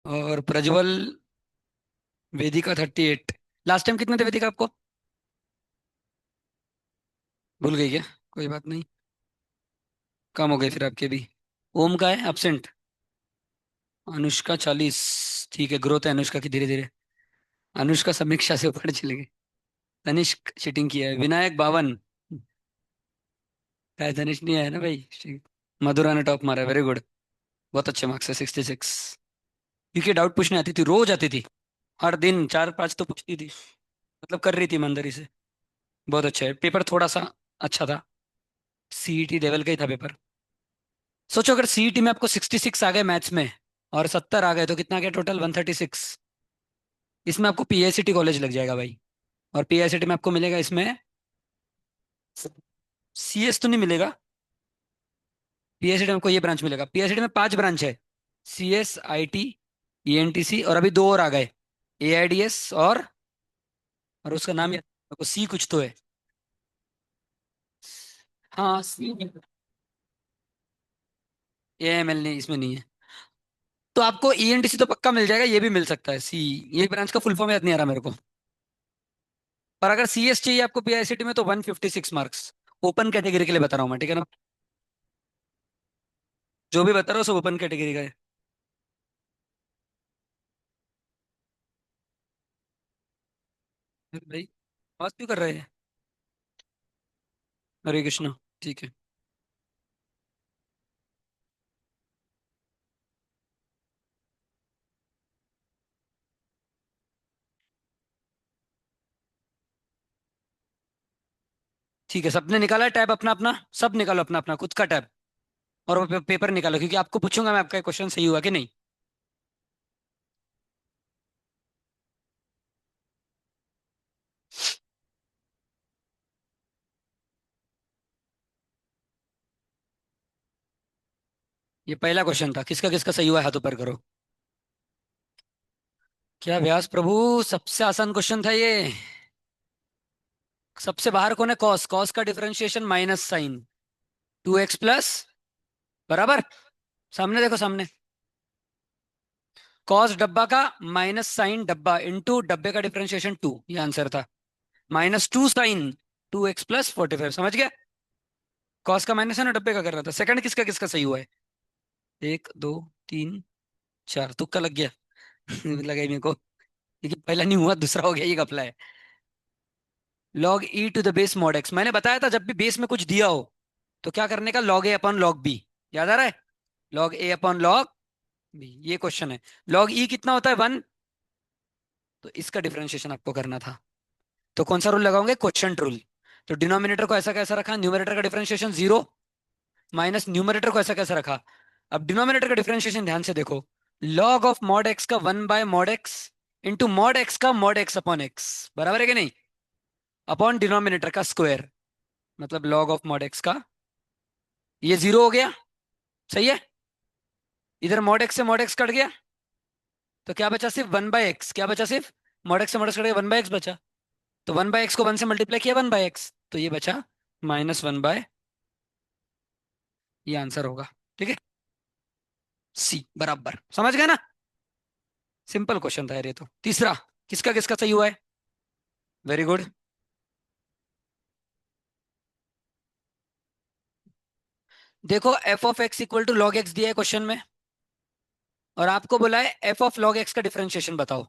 और प्रज्वल वेदिका 38। Last time कितने थे वेदिका आपको? भूल गई क्या? कोई बात नहीं। कम हो गए फिर आपके भी। ओम का है एब्सेंट। अनुष्का 40। ठीक है, ग्रोथ है अनुष्का की धीरे धीरे। अनुष्का समीक्षा से ऊपर चले गए। तनिष्क चीटिंग किया है। विनायक 52। है तनिष्क नहीं आया ना भाई, ठीक। मधुरा ने टॉप मारा, वेरी गुड। बहुत अच्छे मार्क्स है 66। क्योंकि डाउट पूछने आती थी, रोज आती थी। हर दिन 4-5 तो पूछती थी। मतलब कर रही थी ईमानदारी से। बहुत अच्छा है पेपर, थोड़ा सा अच्छा था। सीईटी लेवल का ही था पेपर। सोचो अगर सीईटी में आपको 66 आ गए मैथ्स में, और 70 आ गए, तो कितना आ गया टोटल? 136। इसमें आपको पीआईसीटी कॉलेज लग जाएगा भाई। और पीआईसीटी में आपको मिलेगा इसमें, सीएस तो नहीं मिलेगा। पीआईसीटी में आपको ये ब्रांच मिलेगा। पीआईसीटी में 5 ब्रांच है। सीएस, आईटी, ईएनटीसी, और अभी 2 और आ गए। एआईडीएस और उसका नाम याद आपको, सी कुछ तो है। हाँ सी। एएमएल नहीं, इसमें नहीं है। तो आपको ईएनटीसी तो पक्का मिल जाएगा, ये भी मिल सकता है सी। ये ब्रांच का फुल फॉर्म याद नहीं आ रहा मेरे को। पर अगर सीएस चाहिए आपको पीआईसीटी में, तो 156 मार्क्स। ओपन कैटेगरी के लिए बता रहा हूँ मैं, ठीक है ना? जो भी बता रहा हूँ सब ओपन कैटेगरी का है। अरे भाई, बात क्यों कर रहे हैं? हरे कृष्णा। ठीक है। ठीक है, सबने निकाला है टैब अपना अपना? सब निकालो अपना अपना खुद का टैब। और वो पेपर निकालो, क्योंकि आपको पूछूंगा मैं आपका क्वेश्चन सही हुआ कि नहीं। ये पहला क्वेश्चन था, किसका किसका सही हुआ है हाथ ऊपर करो। क्या व्यास प्रभु, सबसे आसान क्वेश्चन था ये। सबसे बाहर कौन है? कॉस। कॉस का differentiation minus sine. 2x plus, बराबर। सामने देखो, सामने। कॉस डब्बा का माइनस साइन डब्बा इंटू डब्बे का डिफरेंशिएशन 2, ये आंसर था। -2 साइन 2x + 45, समझ गया? कॉस का माइनस है ना, डब्बे का कर रहा था। सेकंड किसका किसका सही हुआ है? 1 2 3 4, तुक्का लग गया। लगा ही मेरे को, क्योंकि पहला नहीं हुआ, दूसरा हो गया, ये घपला है। Log e to the base mod x, मैंने बताया था जब भी बेस में कुछ दिया हो तो क्या करने का, लॉग ए अपॉन लॉग बी। याद आ रहा है? लॉग ए अपॉन लॉग बी, ये क्वेश्चन है। लॉग ई कितना होता है? 1। तो इसका डिफरेंशिएशन आपको करना था। तो कौन सा रूल लगाओगे? Quotient rule. तो डिनोमिनेटर को ऐसा कैसा रखा, न्यूमरेटर का डिफरेंशिएशन 0, माइनस न्यूमरेटर को ऐसा कैसा रखा। अब डिनोमिनेटर का डिफरेंशिएशन ध्यान से देखो। लॉग ऑफ मॉड एक्स का 1/मॉड एक्स इंटू मॉड एक्स का मॉड एक्स अपॉन एक्स, बराबर है कि नहीं? अपॉन डिनोमिनेटर का स्क्वायर, मतलब लॉग ऑफ मॉड एक्स का। ये 0 हो गया, सही है। इधर मॉड एक्स से मॉड एक्स कट गया, तो क्या बचा? सिर्फ 1/x। क्या बचा? सिर्फ मॉड एक्स से मॉड एक्स कट गया, 1/x बचा। तो 1/x को 1 से मल्टीप्लाई किया, 1/x, तो ये बचा -1/। ये आंसर होगा, ठीक है। सी बराबर, समझ गए ना? सिंपल क्वेश्चन था यार ये तो। तीसरा, किसका किसका सही हुआ है? Very good. देखो, f(x) = log x दिया है क्वेश्चन में, और आपको बोला है f(log x) का डिफरेंशिएशन बताओ।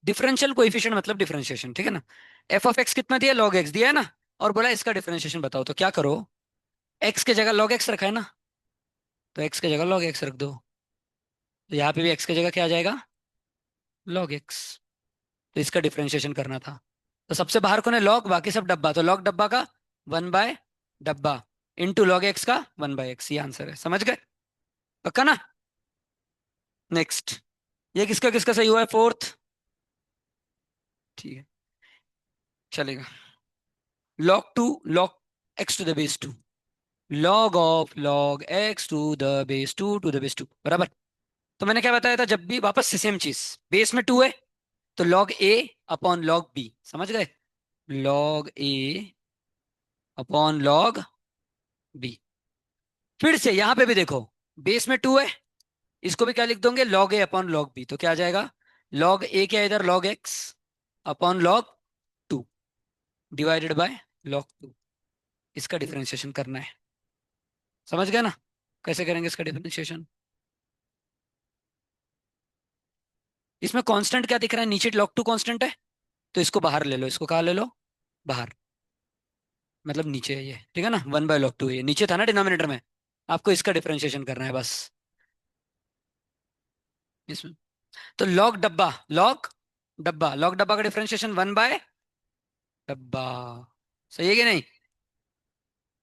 डिफरेंशियल कोएफिशिएंट मतलब डिफरेंशिएशन, ठीक है ना? f(x) कितना दिया? log x दिया है ना। और बोला इसका डिफरेंशिएशन बताओ, तो क्या करो, x के जगह log x रखा है ना, तो x के जगह log x रख दो। तो यहाँ पे भी x की जगह क्या आ जाएगा? log x। तो इसका डिफरेंशिएशन करना था। तो सबसे बाहर कौन है? log, बाकी सब डब्बा। तो log डब्बा का 1/डब्बा इंटू log x का 1/x, ये आंसर है, समझ गए? पक्का ना? नेक्स्ट, ये किसका किसका सही हुआ है? फोर्थ। ठीक है, चलेगा। log x to the base 2, log of log x to the base 2 बराबर। तो मैंने क्या बताया था, जब भी वापस से सेम चीज, बेस में 2 है, तो log a upon log b, समझ गए? log a upon log b। फिर से यहां पे भी देखो, बेस में 2 है, इसको भी क्या लिख दोगे, लॉग ए अपॉन लॉग बी, तो क्या आ जाएगा, लॉग ए क्या है इधर, log x upon log two divided by log to. इसका डिफरेंशिएशन करना है। समझ गया ना, कैसे करेंगे इसका डिफरेंशिएशन। इसमें कांस्टेंट क्या दिख रहा है, नीचे log 2 कांस्टेंट है, तो इसको बाहर ले लो, इसको कहाँ ले लो, बाहर, मतलब नीचे है ये, ठीक है ना, 1/log 2 ये नीचे था ना डिनोमिनेटर में। आपको इसका डिफरेंशिएशन करना है बस इसमें। तो log डब्बा, log डब्बा, log डब्बा का डिफरेंशिएशन 1/डब्बा, सही है कि नहीं,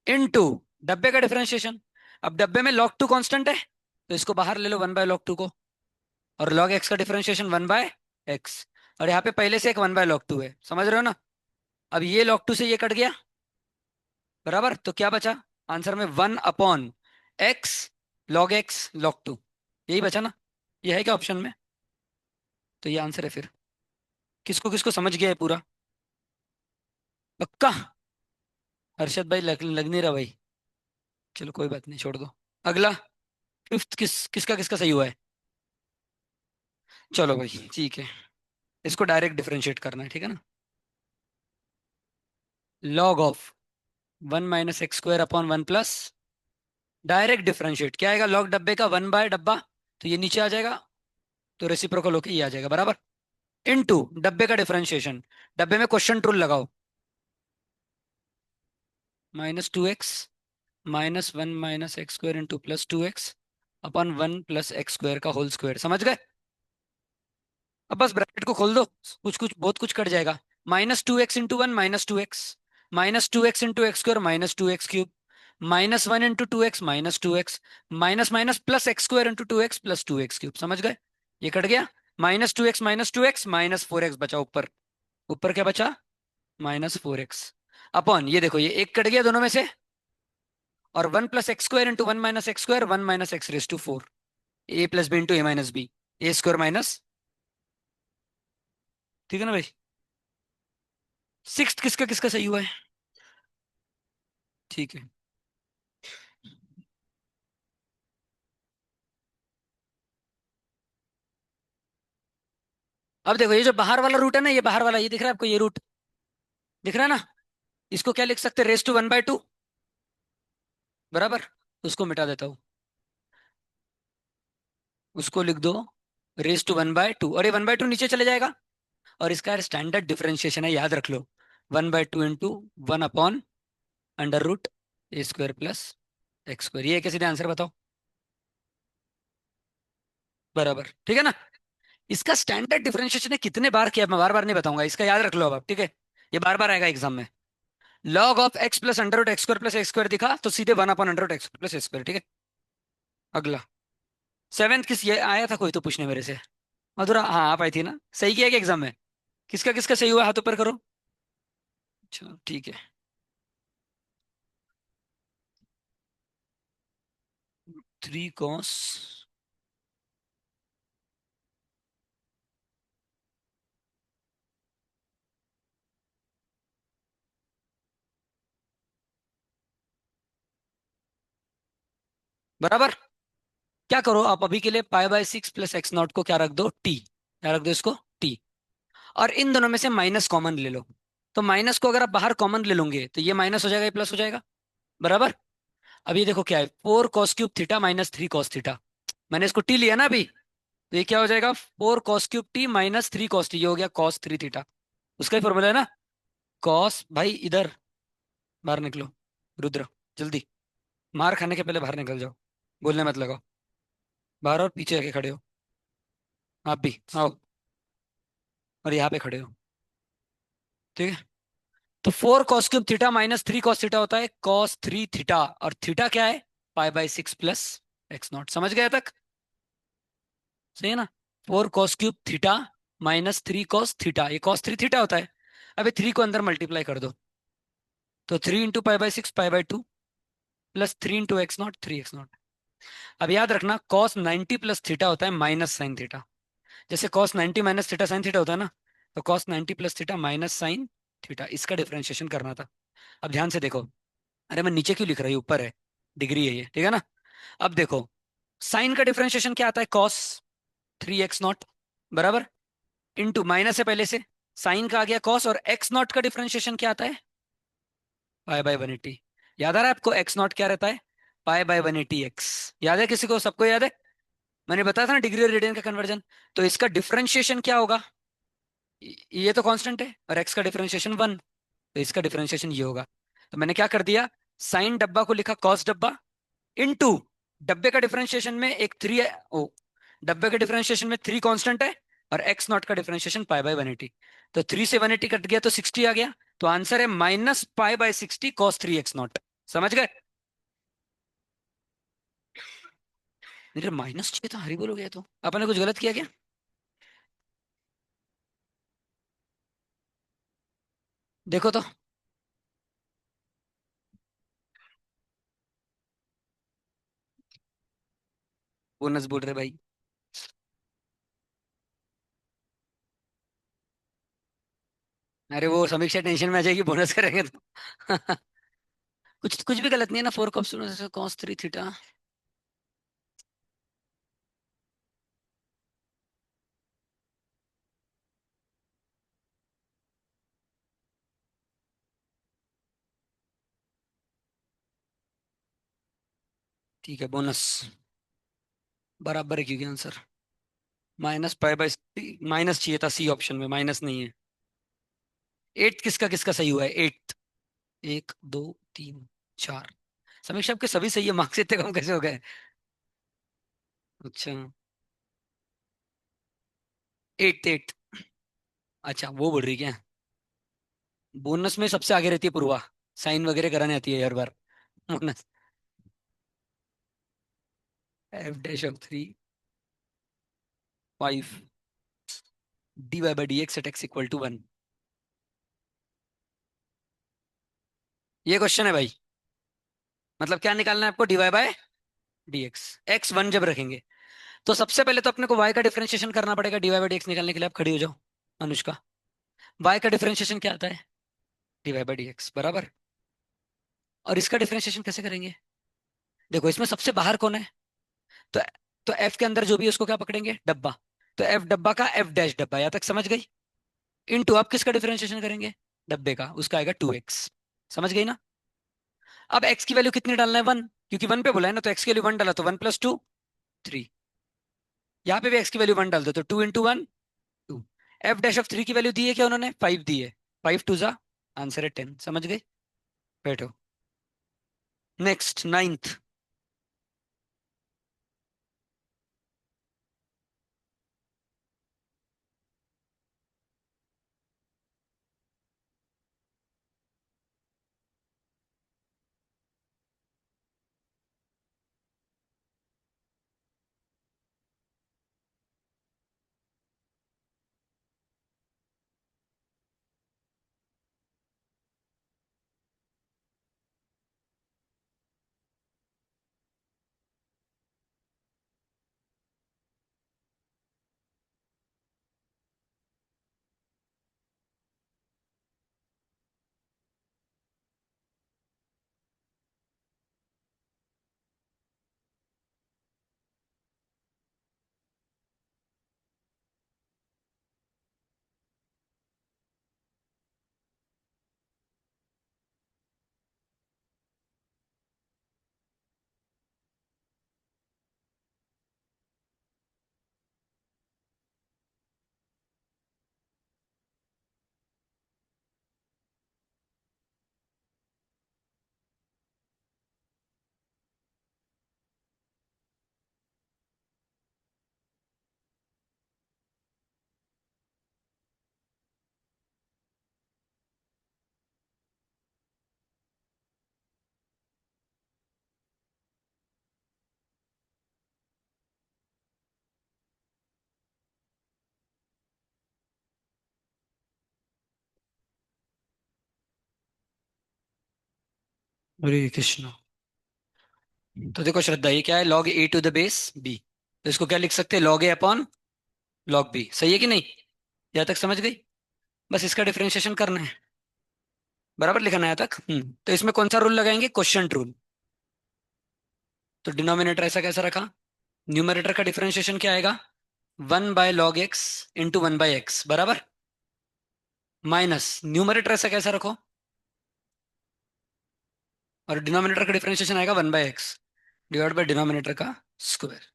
इनटू डब्बे का डिफरेंशिएशन। अब डब्बे में log 2 कांस्टेंट है, तो इसको बाहर ले लो 1/log 2 को, और log x का डिफरेंशिएशन 1/x, और यहाँ पे पहले से एक 1/log 2 है, समझ रहे हो ना। अब ये log 2 से ये कट गया, बराबर, तो क्या बचा आंसर में, 1/x log 2, यही बचा ना, ये है क्या ऑप्शन में, तो ये आंसर है फिर। किसको किसको समझ गया है पूरा, पक्का। हर्षद भाई लग नहीं रहा भाई, चलो कोई बात नहीं, छोड़ दो। अगला, फिफ्थ किसका किसका सही हुआ है, चलो भाई ठीक है, इसको डायरेक्ट डिफरेंशिएट करना है, ठीक है ना। Log of 1 - x² upon 1 plus, direct differentiate क्या आएगा, लॉग डब्बे का 1/डब्बा, तो ये नीचे आ जाएगा, तो रेसिप्रोकल होके ये आ जाएगा, बराबर, इनटू डब्बे का डिफरेंशिएशन, डब्बे में क्वेश्चन रूल लगाओ, -2x -1 - x² into +2x upon 1 + x² का होल स्क्वायर, समझ गए। अब बस ब्रैकेट को खोल दो, कुछ कुछ बहुत कुछ कट जाएगा, -2x × 1 -2x, -2x × x² -2x³ -1 × 2x -2x, minus minus plus x² × 2x +2x³, समझ गए, ये कट गया, -2x -2x बचा ऊपर, ऊपर क्या बचा, -4x अपॉन, ये देखो ये एक कट गया दोनों में से, और 1 + x² × 1 - x², 1 - x⁴, a + b × a - b, a² minus, ठीक है ना भाई। सिक्स्थ किसका किसका सही हुआ है, ठीक है। अब देखो ये जो बाहर वाला रूट है ना, ये बाहर वाला, ये दिख रहा है आपको, ये रूट दिख रहा है ना, इसको क्या लिख सकते हैं, रेस टू 1/2, बराबर, उसको मिटा देता हूँ, उसको लिख दो रेस टू 1/2, और ये 1/2 नीचे चले जाएगा, और इसका स्टैंडर्ड डिफरेंशिएशन है, याद रख लो, 1/2 इंटू 1/√a² + x², ये कैसे आंसर बताओ, बराबर, ठीक है ना। इसका स्टैंडर्ड डिफरेंशिएशन है, कितने बार किया मैं बार बार नहीं बताऊंगा, इसका याद रख लो अब आप, ठीक है, ये बार बार आएगा एग्जाम में। Log of x plus under root x² + x² दिखा, तो सीधे 1/√x² + x², ठीक है। अगला, सेवेंथ किस, ये आया था कोई तो पूछने मेरे से, मधुरा, हाँ आप आई थी ना, सही किया क्या एग्जाम में, किसका किसका सही हुआ, हाथ ऊपर करो, अच्छा ठीक है। 3 cos, बराबर, क्या करो आप अभी के लिए, π/6 + x0 को क्या रख दो, t, क्या रख दो इसको, t, और इन दोनों में से माइनस कॉमन ले लो, तो माइनस को अगर आप बाहर कॉमन ले लोगे, तो ये माइनस हो जाएगा, ये प्लस हो जाएगा, बराबर। अब ये देखो क्या है, 4 cos³ थीटा -3 cos थीटा, मैंने इसको टी लिया ना अभी, तो ये क्या हो जाएगा, 4 cos³ t -3 cos t, ये हो गया cos 3 थीटा, उसका ही फॉर्मूला है ना, कॉस भाई इधर, बाहर निकलो, रुद्र, जल्दी, मार खाने के पहले बाहर निकल जाओ, बोलने मत लगाओ, बाहर और पीछे आके खड़े हो, आप भी आओ, और यहाँ पे खड़े हो, ठीक है। तो 4 cos³ थीटा -3 cos थीटा होता है cos 3 थीटा, और थीटा क्या है, π/6 + x0, समझ गए तक, सही है ना। 4 cos³ थीटा -3 cos थीटा, ये cos 3 थीटा होता है, अभी 3 को अंदर मल्टीप्लाई कर दो, तो 3 × π/6 π/2 +3 × x0 3 x0। अब याद रखना, cos 90 + थीटा होता है -sin थीटा, जैसे cos 90 - थीटा sin थीटा होता है ना, तो cos 90 + थीटा -sin थीटा, इसका डिफरेंशिएशन करना था। अब ध्यान से देखो, अरे मैं नीचे क्यों लिख रही हूँ, ऊपर है, डिग्री है ये, ठीक है ना। अब देखो, साइन का डिफरेंशिएशन क्या आता है? कॉस 3x नॉट, बराबर, इनटू माइनस है पहले से, साइन का आ गया कॉस, और एक्स नॉट का डिफरेंशिएशन क्या आता है? Pi by 180। याद आ रहा है आपको एक्स नॉट क्या रहता है? Pi by 180 x. याद है किसी को? सबको याद है? मैंने बताया था ना डिग्री और रेडियन का कन्वर्जन। तो इसका डिफरेंशिएशन क्या होगा? ये तो कांस्टेंट है, और एक्स का डिफरेंशिएशन 1, तो इसका डिफरेंशिएशन ये होगा। तो मैंने क्या कर दिया, साइन डब्बा को लिखा कॉस डब्बा, इनटू डब्बे का डिफरेंशिएशन में एक थ्री, ओ, डब्बे के डिफरेंशिएशन में 3 कांस्टेंट है, और एक्स नॉट का डिफरेंशिएशन पाई बाय 180। तो 3 से 180 कट गया तो 60 आ गया। तो आंसर है -पाई/60 cos 3x नॉट। समझ गए? नहीं, माइनस चाहिए था, हरी बोल हो गया, तो आपने कुछ गलत किया क्या? देखो तो। बोनस बोल रहे भाई। अरे वो समीक्षा टेंशन में आ जाएगी बोनस करेंगे तो। कुछ कुछ भी गलत नहीं है ना, 4 cos 3 थीटा। ठीक है, बोनस बराबर है क्योंकि आंसर -पाई/60, माइनस चाहिए था, सी ऑप्शन में माइनस नहीं है। एट किसका किसका सही हुआ है? एट, 1 2 3 4। समीक्षा आपके सभी सही है, मार्क्स इतने कम कैसे हो गए? अच्छा, एट एट। अच्छा, वो बोल रही क्या? बोनस में सबसे आगे रहती है पूर्वा, साइन वगैरह कराने आती है हर बार। Bonus f'(3)(5) dy/dx@x=1। ये क्वेश्चन है भाई। मतलब क्या निकालना है आपको? dy/dx, x 1 जब रखेंगे, तो सबसे पहले तो अपने को y का डिफरेंशिएशन करना पड़ेगा dy/dx निकालने के लिए। आप खड़ी हो जाओ अनुष्का। y का डिफरेंशिएशन क्या आता है? dy/dx, बराबर। और इसका डिफरेंशिएशन कैसे करेंगे? देखो इसमें सबसे बाहर कौन है? तो तो f के अंदर जो भी है उसको क्या पकड़ेंगे? डब्बा। तो f डब्बा का f डैश डब्बा, यहाँ तक समझ गई? इनटू आप किसका डिफरेंशिएशन करेंगे? डब्बे का, उसका आएगा 2x। समझ गई ना? अब x की वैल्यू कितनी डालना है? 1, क्योंकि 1 पे बोला है ना, तो x की वैल्यू 1 डाला तो 1 + 2 3। यहाँ पे भी x की वैल्यू 1 डाल दो तो 2 × 1 2। f'(3) की वैल्यू दी है क्या उन्होंने? 5 दी है। 5 2 जा, आंसर है 10। समझ गए? बैठो। Next, ninth. हरे कृष्णा। तो देखो श्रद्धा, ये क्या है? log a⁴ तो इसको क्या लिख सकते हैं? log a/log b। सही है कि नहीं? यहाँ तक समझ गई? बस इसका डिफरेंशिएशन करना है। बराबर लिखा ना यहाँ तक? तो इसमें कौन सा रूल लगाएंगे? Quotient rule. तो डिनोमिनेटर ऐसा कैसा रखा? न्यूमरेटर का डिफरेंशिएशन क्या आएगा? 1/log x इंटू 1/x बराबर, माइनस न्यूमरेटर ऐसा कैसा रखो, और डिनोमिनेटर का डिफरेंशिएशन आएगा 1/x डिवाइड बाय डिनोमिनेटर का स्क्वायर।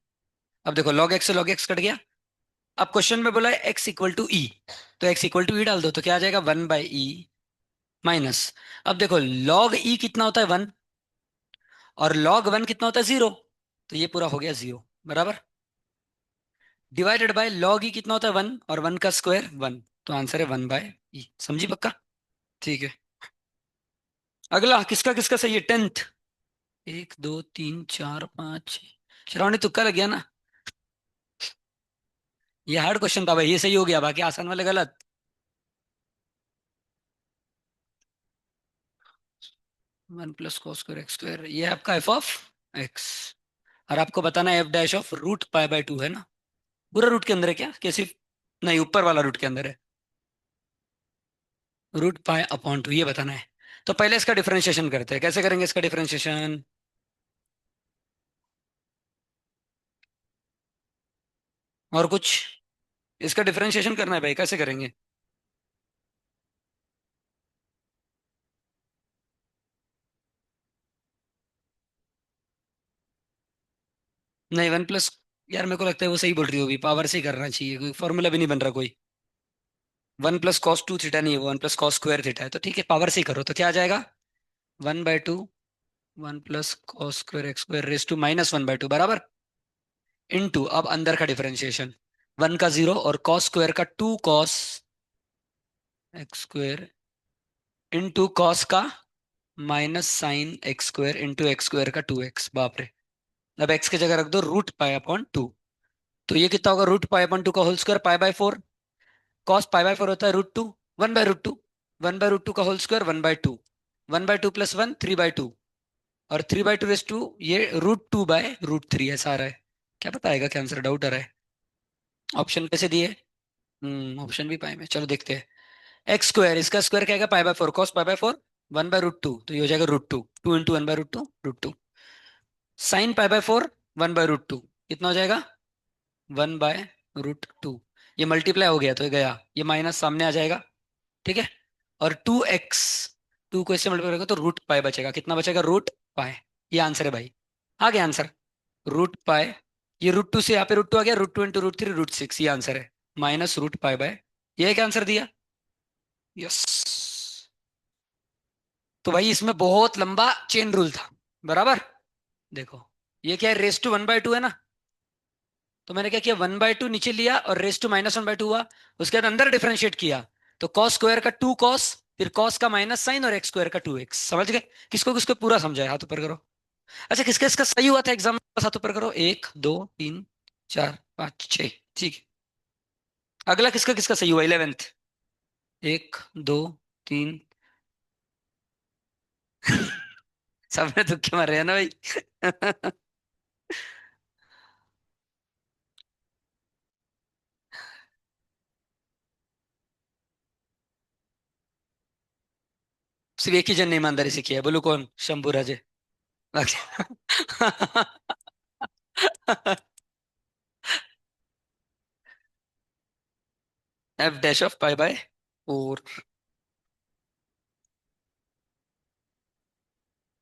अब देखो लॉग एक्स से लॉग एक्स कट गया। अब क्वेश्चन में बोला है एक्स इक्वल टू ई, तो एक्स इक्वल टू ई डाल दो तो क्या आ जाएगा 1/e माइनस। अब देखो लॉग ई कितना होता है 1, और लॉग 1 कितना होता है 0, तो ये पूरा हो गया 0 बराबर, डिवाइडेड बाय लॉग ई कितना होता है 1, और 1 का स्क्वायर 1, तो आंसर है 1/e। समझी पक्का? ठीक है। अगला किसका किसका सही है? टेंथ। 1 2 3 4 5 6, श्रावणी तुक्का लग गया ना? ये हार्ड क्वेश्चन था भाई, ये सही हो गया, बाकी आसान वाले गलत। 1 + cos² x², ये है आपका f(x), और आपको बताना है f'(रूट π/2) है ना? पूरा रूट के अंदर है क्या, कैसे? नहीं, ऊपर वाला रूट के अंदर है, √π/2 ये बताना है। तो पहले इसका डिफरेंशिएशन करते हैं, कैसे करेंगे इसका डिफरेंशिएशन? और कुछ? इसका डिफरेंशिएशन करना है भाई, कैसे करेंगे? नहीं, 1 प्लस, यार मेरे को लगता है वो सही बोल रही होगी, पावर से ही करना चाहिए, कोई फॉर्मूला भी नहीं बन रहा कोई। 1 + cos 2 थीटा नहीं है वो, 1 + cos² थीटा है, तो ठीक है पावर से ही करो, तो क्या आ जाएगा? 1/2 1 + cos² x² रेस टू -1/2 बराबर, इनटू अब अंदर का डिफरेंशिएशन, 1 का 0 और cos² का 2 cos x² इनटू कॉस का -sin x² इंटू x² का 2x, बाप रे। अब x की जगह रख दो √π/2, तो ये कितना होगा? √π/2 का होल स्क्वायर π/4, कॉस π/4 होता है √2, 1/√2, 1/√2 का होल स्क्वायर 1/2, 1/2 + 1 3/2, और 3/2 ये √2/√3 ऐसा आ रहा है। क्या पता आएगा क्या आंसर, डाउट आ रहा है। ऑप्शन कैसे दिए? ऑप्शन भी पाए में, चलो देखते हैं। x², इसका स्क्वायर क्या आएगा? π/4, कॉस π/4 1/√2, तो ये हो जाएगा √2, 2 इंटू 1/√2 √2, साइन π/4 1/√2 कितना हो जाएगा? 1/√2, ये मल्टीप्लाई हो गया तो ये गया, ये माइनस सामने आ जाएगा, ठीक है। और 2x, 2 को इससे मल्टीप्लाई करेगा तो √π बचेगा, कितना बचेगा? √π। ये आंसर है भाई, आ गया आंसर, √π। ये √2 से यहाँ पे √2 आ गया, √2 इंटू √3 √6, ये आंसर है, -√π/, ये एक आंसर दिया। यस। तो भाई इसमें बहुत लंबा चेन रूल था, बराबर। देखो ये क्या है, रेस टू 1/2 है ना, तो मैंने क्या किया, 1/2 नीचे लिया और रेस टू -1/2 हुआ, उसके बाद अंदर डिफरेंशिएट किया, तो cos² का 2 cos, फिर cos का -sin, और x² का 2x। समझ गए? किसको किसको पूरा समझाया, हाथ ऊपर करो। अच्छा, किसका इसका सही हुआ था एग्जाम में, हाथ ऊपर करो, 1 2 3 4 5 6, ठीक है। अगला किसका किसका सही हुआ 11th? 1 2 3। सबने तुक्के मारे हैं ना भाई। सिर्फ एक ही जन ने ईमानदारी से किया है, बोलो कौन? शंभू राजे। f'(π/4)।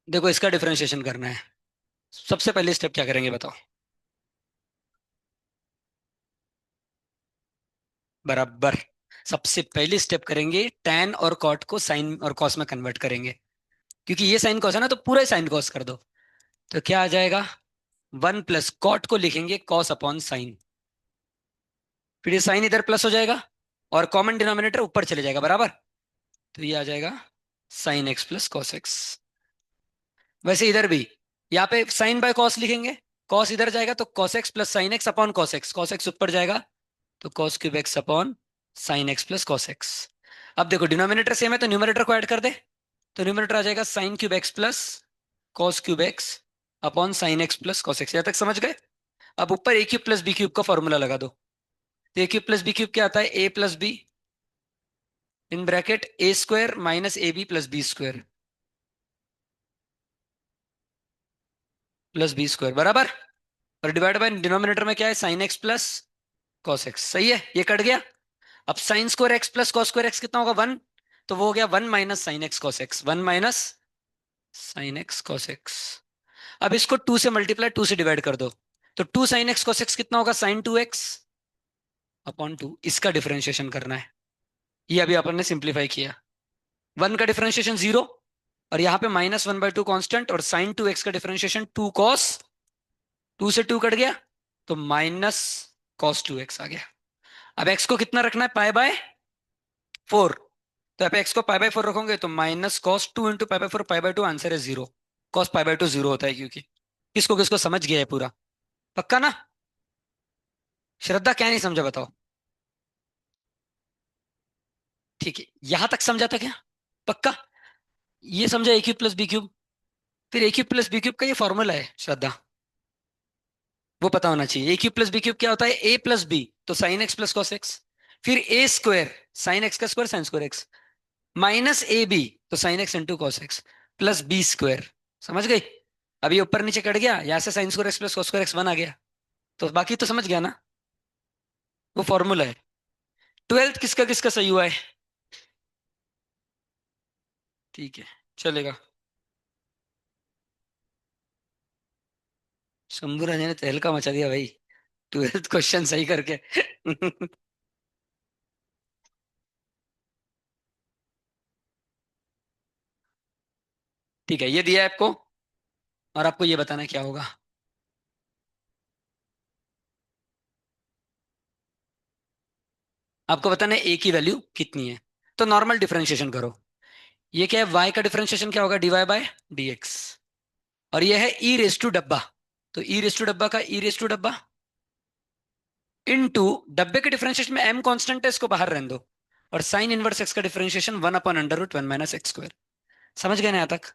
देखो इसका डिफरेंशिएशन करना है, सबसे पहले स्टेप क्या करेंगे बताओ? बराबर, सबसे पहले स्टेप करेंगे tan और cot को साइन और cos में कन्वर्ट करेंगे, क्योंकि ये साइन cos है ना, तो पूरा साइन cos कर दो, तो क्या आ जाएगा? 1 + cot को लिखेंगे cos/sin, फिर ये साइन इधर प्लस हो जाएगा, और कॉमन डिनोमिनेटर ऊपर चले जाएगा बराबर, तो ये आ जाएगा sin x + cos x। वैसे इधर भी, यहाँ पे sin/cos लिखेंगे, cos इधर जाएगा तो cos x + sin x/cos x, cos x ऊपर जाएगा तो cos3x/sin x + cos x। अब देखो डिनोमिनेटर सेम है तो न्यूमरेटर को ऐड कर दे, तो न्यूमरेटर आ जाएगा sin3x + cos3x/sin x + cos x। यहाँ तक समझ गए? अब ऊपर a³ + b³ का फॉर्मूला लगा दो, तो a³ + b³ क्या आता है? a + b in bracket a² -ab + b² + b² बराबर। और डिवाइड बाय डिनोमिनेटर में क्या है, sine x plus cos x. सही है, ये कट गया। अब sine square x plus cos square x कितना होगा, 1। तो वो हो गया 1 - sin x cos x, 1 - sin x cos x। अब इसको 2 से मल्टीप्लाई, 2 से डिवाइड कर दो। तो 2 sin x cos x कितना होगा, sin 2x/2। इसका डिफरेंशिएशन करना है। ये अभी अपन ने सिंप्लीफाई किया। 1 का डिफरेंशिएशन 0, और यहाँ पे -1/2 कांस्टेंट, और sin 2x का डिफरेंशिएशन 2 cos 2 से 2 कट गया, तो -cos 2x आ गया। अब x को कितना रखना है, π/4। तो यहाँ पे x को π/4 रखोगे तो -cos 2 × π/4, π/2 आंसर है 0। cos π/2 0 होता है क्योंकि। किसको किसको समझ गया है पूरा? पक्का ना? श्रद्धा क्या नहीं समझा बताओ। ठीक है, यहां तक समझा था क्या? पक्का? ये समझा a³ + b³। फिर a³ + b³ का ये फॉर्मूला है श्रद्धा, वो पता होना चाहिए। a³ + b³ क्या होता है, a + b, तो sin x + cos x। फिर a² sin x² sin²x, -ab, तो sin x × cos x, +b²। समझ गई? अब ये ऊपर नीचे कट गया, यहाँ से sin² x + cos² x 1 आ गया। तो बाकी तो समझ गया ना, वो फॉर्मूला है। 12th किसका किसका सही हुआ है? ठीक है, चलेगा। शंभू राजा ने तहलका मचा दिया भाई, 12th क्वेश्चन सही करके। ठीक है, ये दिया है आपको, और आपको ये बताना है क्या होगा। आपको बताना है ए की वैल्यू कितनी है। तो नॉर्मल डिफरेंशिएशन करो। ये क्या है, वाई का डिफरेंशिएशन क्या होगा, dy/dx। और ये है e⁻डब्बा, तो e⁻डब्बा का e⁻डब्बा इनटू डब्बे के डिफरेंशिएशन में m कांस्टेंट है, इसको बाहर रहने दो। और साइन इनवर्स x का डिफरेंशिएशन 1/√1 - x²। समझ गए ना यहाँ तक?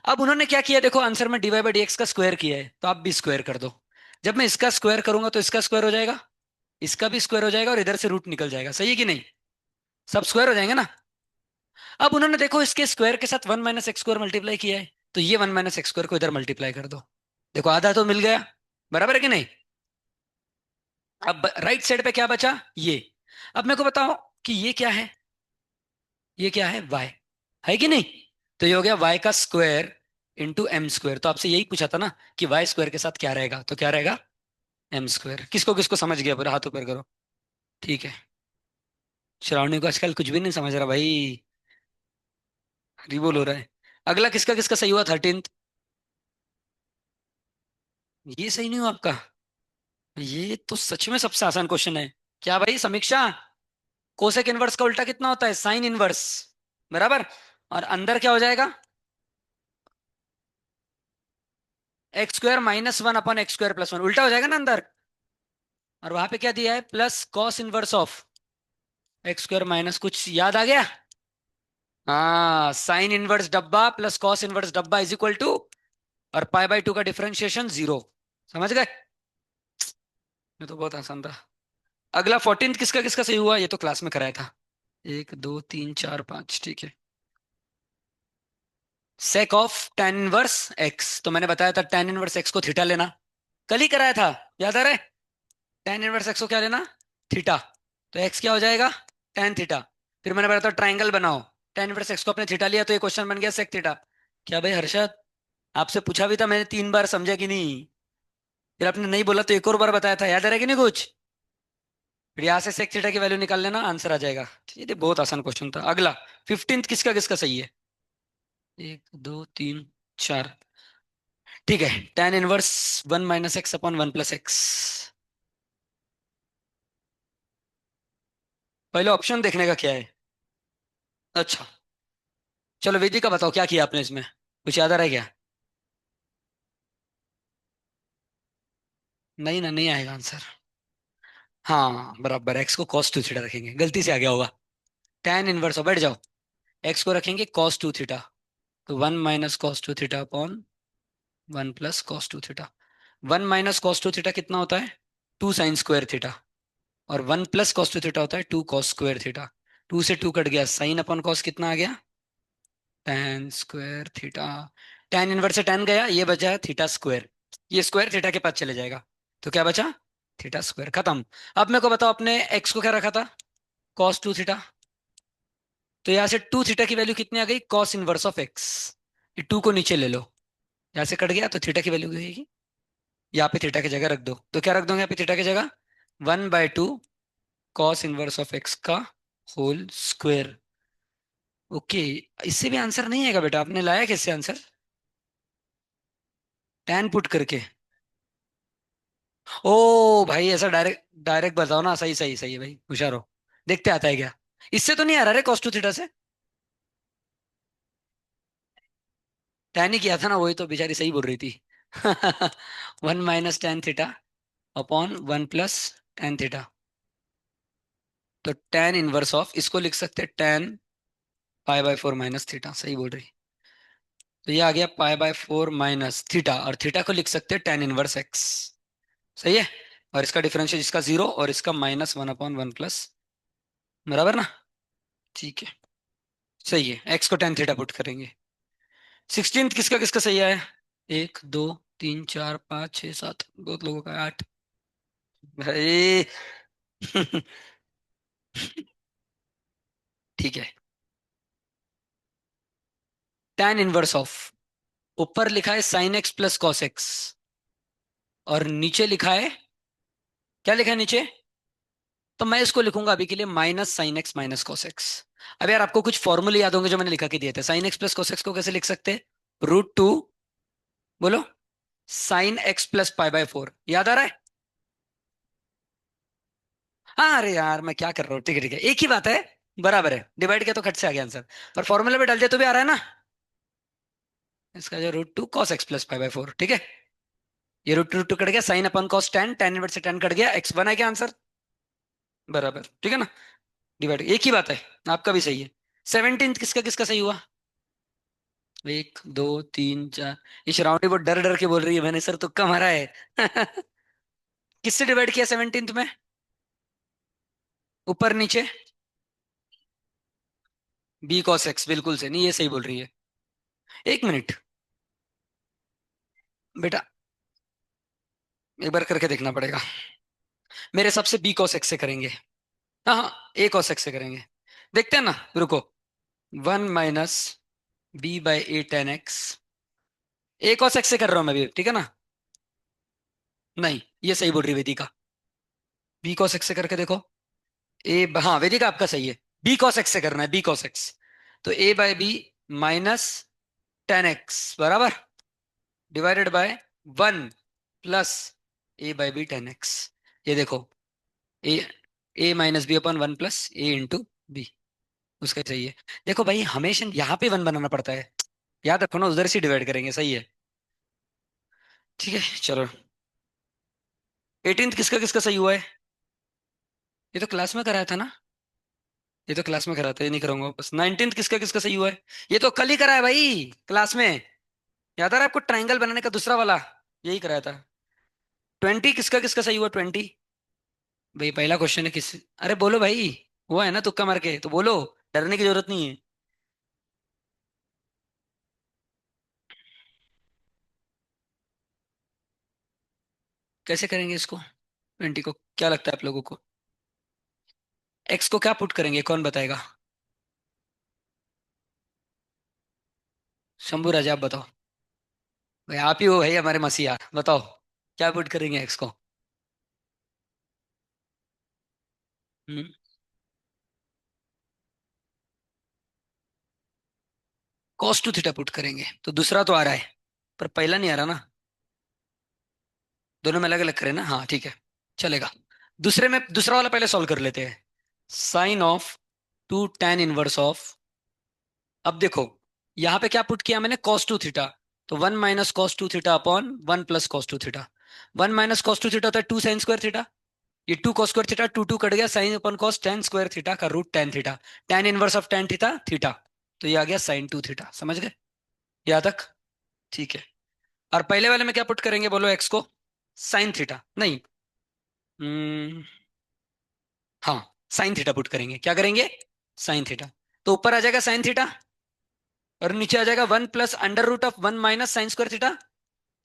अब उन्होंने क्या किया, देखो आंसर में dy/dx का स्क्वायर किया है, तो आप भी स्क्वायर कर दो। जब मैं इसका स्क्वायर करूंगा तो इसका स्क्वायर हो जाएगा, इसका भी स्क्वायर हो जाएगा, और इधर से रूट निकल जाएगा। सही है कि नहीं? सब स्क्वायर हो जाएंगे ना। अब उन्होंने देखो इसके स्क्वायर के साथ 1 - x² मल्टीप्लाई किया है, तो ये 1 - x² को इधर मल्टीप्लाई कर दो। देखो आधा तो मिल गया, बराबर है कि नहीं? अब राइट साइड पे क्या बचा, ये। अब मेरे को बताओ कि ये क्या है, ये क्या है, y है कि नहीं? तो ये हो गया y का स्क्वायर इंटू m²। तो आपसे यही पूछा था ना कि y² के साथ क्या रहेगा, तो क्या रहेगा, m²। किसको किसको समझ गया पूरा, हाथ ऊपर करो। ठीक है, श्रावणी को आजकल कुछ भी नहीं समझ रहा भाई, रिवोल हो रहा है। अगला किसका किसका सही हुआ, 13th? ये सही नहीं हुआ आपका? ये तो सच में सबसे आसान क्वेश्चन है। क्या भाई समीक्षा, कोसेक इनवर्स का उल्टा कितना होता है, साइन इनवर्स, बराबर। और अंदर क्या हो जाएगा, x² - 1 / x² + 1, उल्टा हो जाएगा ना अंदर। और वहां पे क्या दिया है, plus cos inverse of x² minus कुछ, याद आ गया? हाँ, साइन इनवर्स डब्बा प्लस कॉस इनवर्स डब्बा इज इक्वल टू, और π/2 का डिफरेंशिएशन 0। समझ गए? ये तो बहुत आसान था। अगला 14th किसका किसका सही हुआ, ये तो क्लास में कराया था। 1 2 3 4 5, ठीक है। Sake of tan inverse x, तो मैंने बताया था tan इनवर्स x को थीटा लेना, कल ही कराया था, याद आ रहा है? tan इनवर्स x को क्या लेना, थीटा। तो x क्या हो जाएगा, tan थीटा। फिर मैंने बताया था ट्राइंगल बनाओ, tan इनवर्स x को अपने थीटा लिया, तो ये क्वेश्चन बन गया सेक थीटा। क्या भाई हर्षद, आपसे पूछा भी था मैंने 3 बार, समझा कि नहीं? फिर आपने नहीं बोला तो एक और बार बताया था, याद आ रहा है कि नहीं कुछ? फिर यहाँ से सेक थीटा की वैल्यू निकाल लेना, आंसर आ जाएगा। ये तो बहुत आसान क्वेश्चन था। अगला 15th किसका किसका सही है, 1 2 3 4, ठीक है। tan inverse 1 - x/1 + x। पहले ऑप्शन देखने का क्या है। अच्छा, चलो वेदिका बताओ क्या किया आपने इसमें, कुछ याद आ रहा है क्या? नहीं ना, नहीं आएगा आंसर। हाँ बराबर, एक्स को cos 2 थीटा रखेंगे, गलती से आ गया होगा। tan इनवर्स, बैठ जाओ। एक्स को रखेंगे cos 2 थीटा, तो 1 - cos 2 थीटा/1 + cos 2 theta. 1 - cos 2 theta कितना होता है, 2 sin² थीटा। और 1 + cos 2 थीटा होता है 2 cos² थीटा। 2 से 2 कट गया, sin/cos कितना आ गया, tan² थीटा। tan इनवर्स से tan गया, ये बचा है थीटा स्क्वायर। ये स्क्वायर थीटा के पास चले जाएगा। तो क्या बचा? थीटा स्क्वायर, खत्म। अब मेरे को बताओ, अपने एक्स को क्या रखा था? Cos two theta. तो यहाँ से टू थीटा की वैल्यू कितनी आ गई? Cos inverse of x. ये टू को नीचे ले लो, यहाँ से कट गया तो थीटा की वैल्यू होगी, यहाँ पे थीटा की जगह रख दो। तो क्या रख दूंगा यहाँ पे थीटा की जगह? 1/2 कॉस इनवर्स ऑफ एक्स का होल स्क्वायर। ओके। इससे भी आंसर नहीं आएगा बेटा, आपने लाया कैसे आंसर? टैन पुट करके? ओ भाई, ऐसा डायरेक्ट डायरेक्ट बताओ ना। सही सही सही है भाई, होशियार हो। देखते आता है क्या। इससे तो नहीं आ रहा रे कॉस टू थीटा से? टैन ही किया था ना, वही तो बेचारी सही बोल रही थी। 1 - tan theta upon 1 + tan theta. तो टैन इनवर्स ऑफ, इसको लिख सकते हैं tan π/4 - थीटा। सही बोल रही। तो ये आ गया π/4 - थीटा, और थीटा को लिख सकते हैं टैन इनवर्स एक्स। सही है। और इसका डिफरेंशियल, इसका 0 और इसका -1/1 प्लस, बराबर ना? ठीक है। सही है, एक्स को टैन थीटा पुट करेंगे। 16th किसका किसका सही आया? 1 2 3 4 5 6 7, बहुत लोगों का 8। भाई। ठीक है। टैन इनवर्स ऑफ, ऊपर लिखा है sine x plus cos x, और नीचे लिखा है, क्या लिखा है नीचे? तो मैं इसको लिखूंगा अभी के लिए -sin x - cos x। अब यार, आपको कुछ फॉर्मूले याद होंगे जो मैंने लिखा के दिए थे। Sine x plus cos x को कैसे लिख सकते हैं? √2, बोलो, sin x + π/4। याद आ रहा है? हाँ, अरे यार मैं क्या कर रहा हूँ। ठीक है ठीक है, एक ही बात है। बराबर है, डिवाइड किया तो खट से आ गया आंसर। पर फॉर्मूला में डाल दिया तो भी आ रहा है ना। इसका जो √2 cos x + π/4, ठीक है। ये √2 कट गया, sine upon cos tan, tan inverse से टेन कट गया, एक्स बना क्या आंसर? बराबर, ठीक है ना। डिवाइड, एक ही बात है। आपका भी सही है। 17th किसका किसका सही हुआ? 1 2 3 4। ये श्रावणी वो डर डर के बोल रही है, मैंने सर तुक्का मारा है। किससे डिवाइड किया 17th में? ऊपर नीचे? b cos x, बिल्कुल से नहीं, ये सही बोल रही है। एक मिनट बेटा, एक बार करके देखना पड़ेगा। मेरे हिसाब से b cos x से करेंगे। हाँ हाँ, a cos x से करेंगे। देखते हैं ना, रुको। 1 - b/a tan x। a cos x से कर रहा हूं मैं भी, ठीक है ना? नहीं, ये सही बोल रही है वेदिका। b cos x से करके देखो। हाँ, वेदिका आपका सही है। b cos x से करना है, b cos x। तो a/b -tan x बराबर, divided by 1 + a/b tan x। ये देखो, ए a - b/1 + a × b, उसका सही है। देखो भाई, हमेशा यहाँ पे 1 बनाना पड़ता है। याद रखो ना, उधर से डिवाइड करेंगे। सही है। ठीक है, चलो। 18th किसका किसका सही हुआ है? ये तो क्लास में कराया था ना। ये तो क्लास में कराया था, ये नहीं कराऊंगा वापस। 19th किसका किसका सही हुआ है? ये तो कल ही करा है भाई, क्लास में। याद आ रहा है आपको, ट्राइंगल बनाने का दूसरा वाला? यही कराया था। 20 किसका किसका सही हुआ? 20। भाई पहला क्वेश्चन है किस, अरे बोलो भाई। हुआ है ना तुक्का मार के, तो बोलो। डरने की जरूरत नहीं है। कैसे करेंगे इसको? 20 को क्या लगता है आप लोगों को? एक्स को क्या पुट करेंगे, कौन बताएगा? शंभू राजा, आप बताओ। भाई आप ही हो भाई हमारे मसीहा, बताओ। क्या पुट करेंगे एक्स को? हम्म cos 2 थीटा पुट करेंगे, तो दूसरा तो आ रहा है, पर पहला नहीं आ रहा ना। दोनों में अलग अलग करें ना, हाँ ठीक है, चलेगा। दूसरे में दूसरा वाला पहले सॉल्व कर लेते हैं। sin of 2 tan 1 ऑफ, अब देखो, यहाँ पे क्या पुट किया मैंने? cos 2 theta. तो 1 - cos 2 theta upon 1 + cos 2 theta. 1 - cos 2 theta होता है 2 sin² थीटा। ये 2 cos² theta, two two cut गया, sine upon cos tan² theta का √tan theta. tan 1 of tan theta, theta. तो ये आ गया sin 2 थीटा, समझ गए? यहाँ तक? ठीक है। और पहले वाले में क्या पुट करेंगे बोलो, एक्स को? sin 3 नहीं, हम्म, हाँ, sin 3 पुट करेंगे। क्या करेंगे? sin 3। तो ऊपर आ जाएगा sin 3, और नीचे आ जाएगा 1 + √(1 - sin²थीटा)।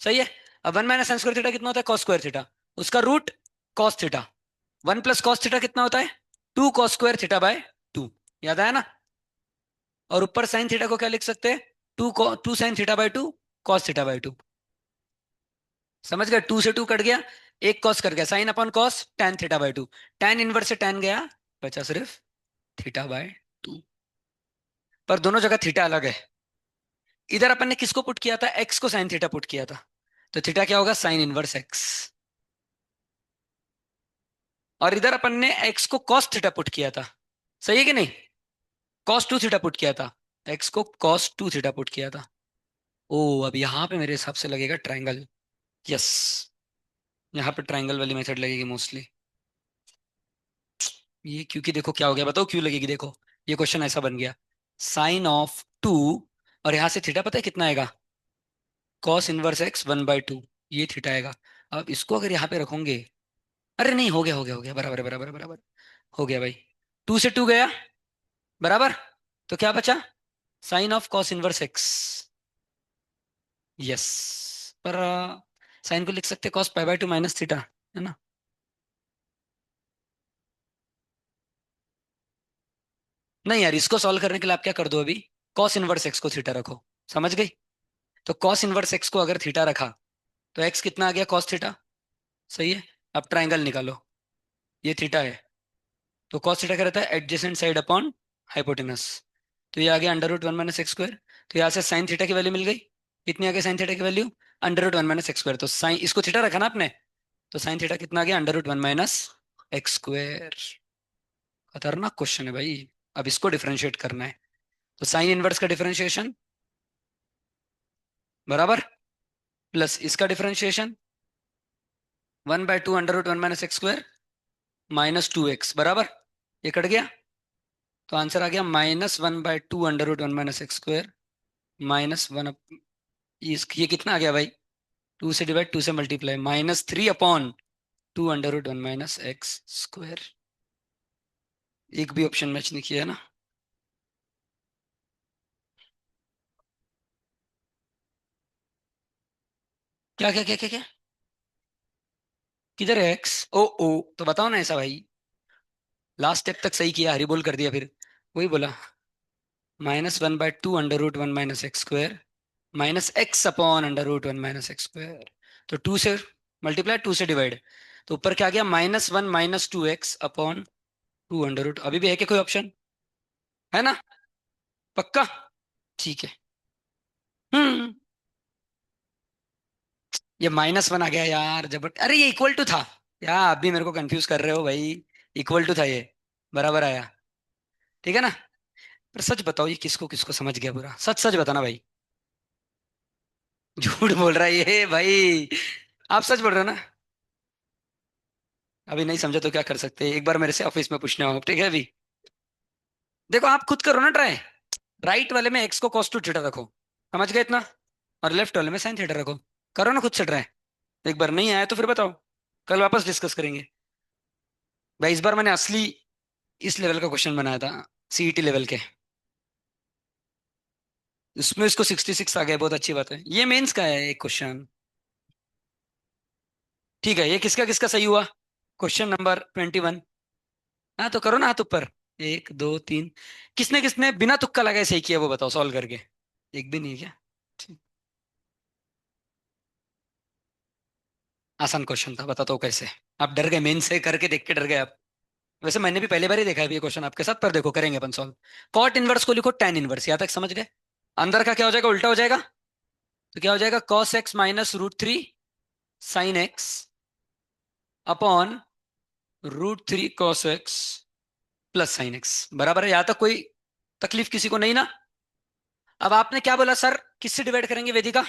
सही है। अब 1 - sin² थीटा कितना होता है? cos² theta. उसका root cos theta. 1 + cos theta कितना होता है? 2 cos² थीटा बाय 2। याद आया ना? और ऊपर साइन थीटा को क्या लिख सकते हैं? 2 sin θ/2 cos θ/2। समझ गए? 2 से 2 कट गया, एक cos कट गया, sine upon cos tan θ/2। tan inverse से tan गया, बचा सिर्फ θ/2। पर दोनों जगह थीटा अलग है। इधर अपन ने किसको पुट किया था? x को साइन थीटा पुट किया था। तो थीटा क्या होगा? Sine inverse x। और इधर अपन ने x को cos थीटा पुट किया था। सही है कि नहीं? cos 2 थीटा पुट किया था। x को cos 2 थीटा पुट किया था। ओ, अब यहाँ पे मेरे हिसाब से लगेगा ट्रायंगल। यस, यहाँ पे ट्रायंगल वाली मेथड लगेगी मोस्टली। ये क्योंकि देखो क्या हो गया, बताओ क्यों लगेगी? देखो, ये क्वेश्चन ऐसा बन गया, sin ऑफ 2, और यहाँ से थीटा पता है कितना आएगा? cos 1x 1/2, ये थीटा आएगा। अब इसको अगर यहाँ पे रखोगे, अरे नहीं, हो गया हो गया हो गया, बराबर बराबर बराबर, हो गया भाई। 2 से 2 गया, बराबर। तो क्या बचा? sin of cos 1x। Yes. पर साइन को लिख सकते cos π/2 माइनस थीटा, है ना? नहीं यार, इसको सॉल्व करने के लिए आप क्या कर दो अभी, cos 1x को थीटा रखो। समझ गई? तो cos 1x को अगर थीटा रखा, तो x कितना आ गया? cos theta. सही है। अब ट्राइंगल निकालो, ये थीटा है, तो cos थीटा क्या रहता है? Adjacent side upon hypotenuse. तो ये आ गया √1 - x²। तो यहाँ से साइन थीटा की वैल्यू मिल गई। कितनी आ गई साइन थीटा की वैल्यू? √1 - x²। तो साइन, इसको थीटा रखा ना आपने, तो साइन थीटा कितना आ गया? √1 - x²। खतरनाक क्वेश्चन है भाई। अब इसको डिफरेंशिएट करना है, तो साइन इनवर्स का डिफरेंशिएशन, बराबर, प्लस इसका डिफरेंशिएशन 1/2 √1 - x² -2x, बराबर। ये कट गया, तो आंसर आ गया -1/2 √1 - x² -1। ये कितना आ गया भाई? 2 से डिवाइड, 2 से मल्टीप्लाई, -3/2 √1 - x²। एक भी ऑप्शन मैच नहीं किया है ना? क्या क्या क्या क्या क्या? किधर है एक्स? ओ ओ, तो बताओ ना ऐसा भाई। लास्ट स्टेप तक सही किया, हरी बोल कर दिया फिर। वही बोला, -1/2 √1 - x² -x/√1 - x²। तो 2 से मल्टीप्लाई, 2 से डिवाइड, तो ऊपर क्या गया? -1 -2x/√2। अभी भी है क्या कोई ऑप्शन? है ना? पक्का? ठीक है। हम्म। ये -1 आ गया यार, जबर। अरे ये इक्वल टू था यार, आप भी मेरे को कंफ्यूज कर रहे हो भाई। इक्वल टू था ये, बराबर आया। ठीक है ना? पर सच बताओ, ये किसको किसको समझ गया पूरा? सच सच बताना भाई। झूठ बोल रहा है ये भाई। आप सच बोल रहे हो ना? अभी नहीं समझा तो क्या कर सकते हैं, एक बार मेरे से ऑफिस में पूछने आओ, ठीक है अभी। देखो आप खुद करो ना ट्राई। राइट वाले में एक्स को cos 2 थीटा रखो, समझ गए इतना? और लेफ्ट वाले में साइन थीटा रखो। करो ना खुद से ट्राई। एक बार नहीं आया तो फिर बताओ, कल वापस डिस्कस करेंगे। भाई इस बार मैंने असली इस लेवल का क्वेश्चन बनाया था, सीईटी लेवल के। उसमें इसको 66 आ गया, बहुत अच्छी बात है। ये मेंस का है एक क्वेश्चन। ठीक है, ये किसका किसका सही हुआ? Question number 21। हाँ तो करो ना हाथ ऊपर। 1 2 3। किसने किसने बिना तुक्का लगाए सही किया, वो बताओ सॉल्व करके। एक भी नहीं है क्या? ठीक। आसान क्वेश्चन था, बताता हूँ कैसे। आप डर गए मेन से करके, देख के डर गए आप। वैसे मैंने भी पहली बार ही देखा है ये क्वेश्चन आपके साथ, पर देखो करेंगे अपन सॉल्व। कॉट इनवर्स को लिखो tan इनवर्स, यहाँ तक समझ गए? अंदर का क्या हो जाएगा? उल्टा हो जाएगा। तो क्या हो जाएगा? cos x -√3 sin x upon √3 cos x plus sine x, बराबर है? यहां तक कोई तकलीफ किसी को नहीं ना? अब आपने क्या बोला सर, किससे डिवाइड करेंगे वेदिका?